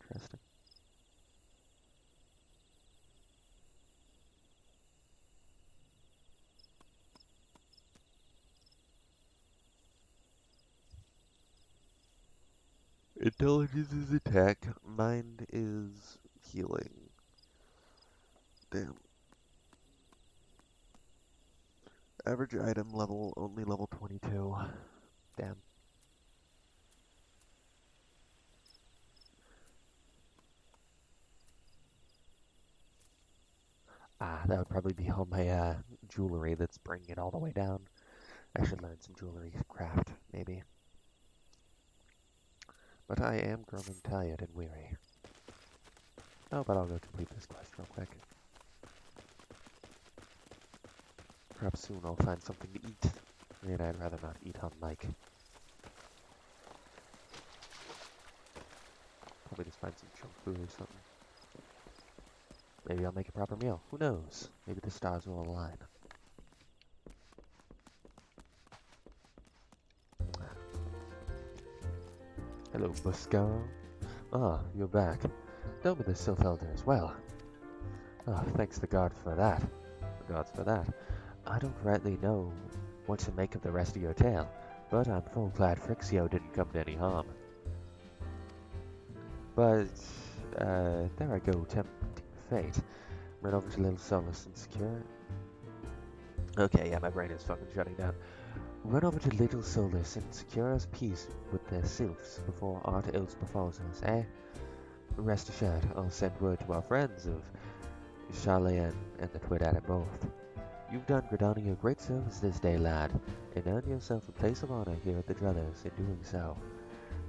Interesting. Intelligence is attack, mind is healing. Damn. Average item level, only level 22. Damn. Ah, that would probably be all my jewelry that's bringing it all the way down. I should learn some jewelry craft, maybe. But I am growing tired and weary. Oh, but I'll go complete this quest real quick. Perhaps soon I'll find something to eat. And I'd rather not eat on mic. Let me just find some junk food or something. Maybe I'll make a proper meal. Who knows? Maybe the stars will align. Hello, Buscaro. Ah, you're back. Tell me the Sylph Elder as well. Ah, thanks to God for that. The gods for that. I don't rightly know what to make of the rest of your tale, but I'm full glad Frixio didn't come to any harm. But, there I go, tempting fate. Run over to Little Solace and secure. Okay, yeah, my brain is fucking shutting down. Run over to Little Solace and secure us peace with the sylphs before aught else befalls us, eh? Rest assured, I'll send word to our friends of Charlene and the Twin at both. You've done Gridani a great service this day, lad, and earned yourself a place of honor here at the Druthers in doing so.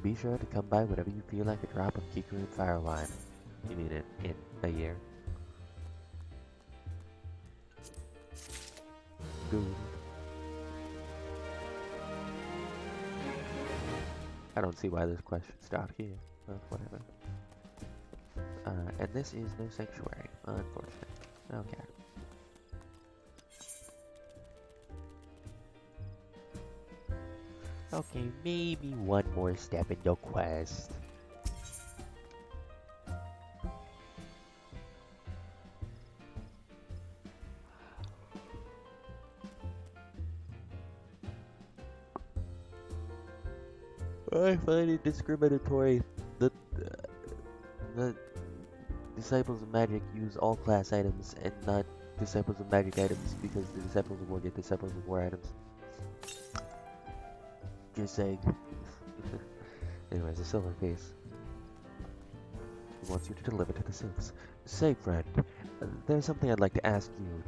Be sure to come by whenever you feel like a drop of Kikru and Firewine. You mean it in a year? Good. I don't see why this question stopped here, but whatever. And this is no sanctuary, unfortunately. Okay. Okay, maybe one more step in the quest. I find it discriminatory that the Disciples of Magic use all class items and not Disciples of Magic items because the Disciples of War get Disciples of War items. Just saying. Anyways, a silver piece. He wants you to deliver to the sylphs. Say, friend, there's something I'd like to ask you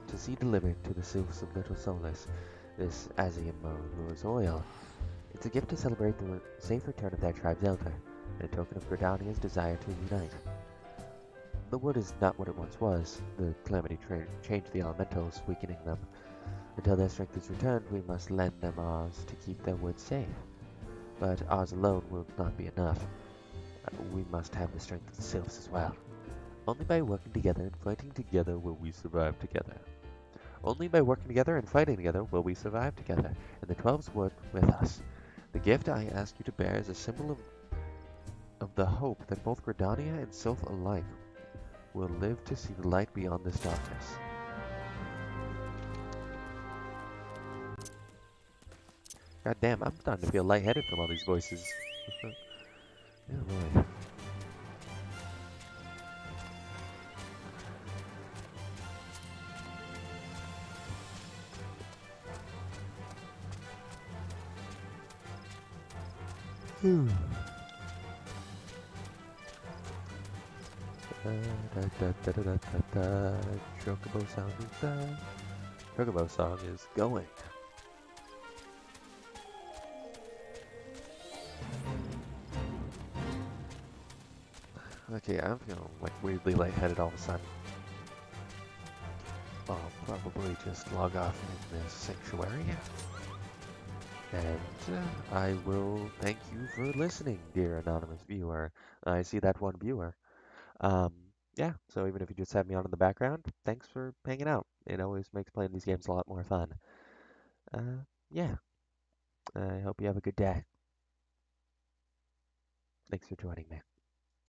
to see delivered to the sylphs of Little Solace. This Azium Ruler's oil. It's a gift to celebrate the safe return of their tribe's elder, and a token of Gridania's desire to unite. The wood is not what it once was. The calamity changed the elementals, weakening them. Until their strength is returned, we must lend them ours to keep their wood safe. But ours alone will not be enough. We must have the strength of the sylphs as well. Only by working together and fighting together will we survive together. Only by working together and fighting together will we survive together, and the 12s work with us. The gift I ask you to bear is a symbol of the hope that both Gridania and Sylph alike will live to see the light beyond this darkness. God damn, I'm starting to feel lightheaded from all these voices. Oh boy. Chocobo song is done. Chocobo song is going. Okay, I'm feeling like weirdly lightheaded all of a sudden. I'll probably just log off in this sanctuary. And I will thank you for listening, dear anonymous viewer. I see that one viewer. Um, yeah, so even if you just have me on in the background, thanks for hanging out. It always makes playing these games a lot more fun. Yeah, I hope you have a good day. Thanks for joining me.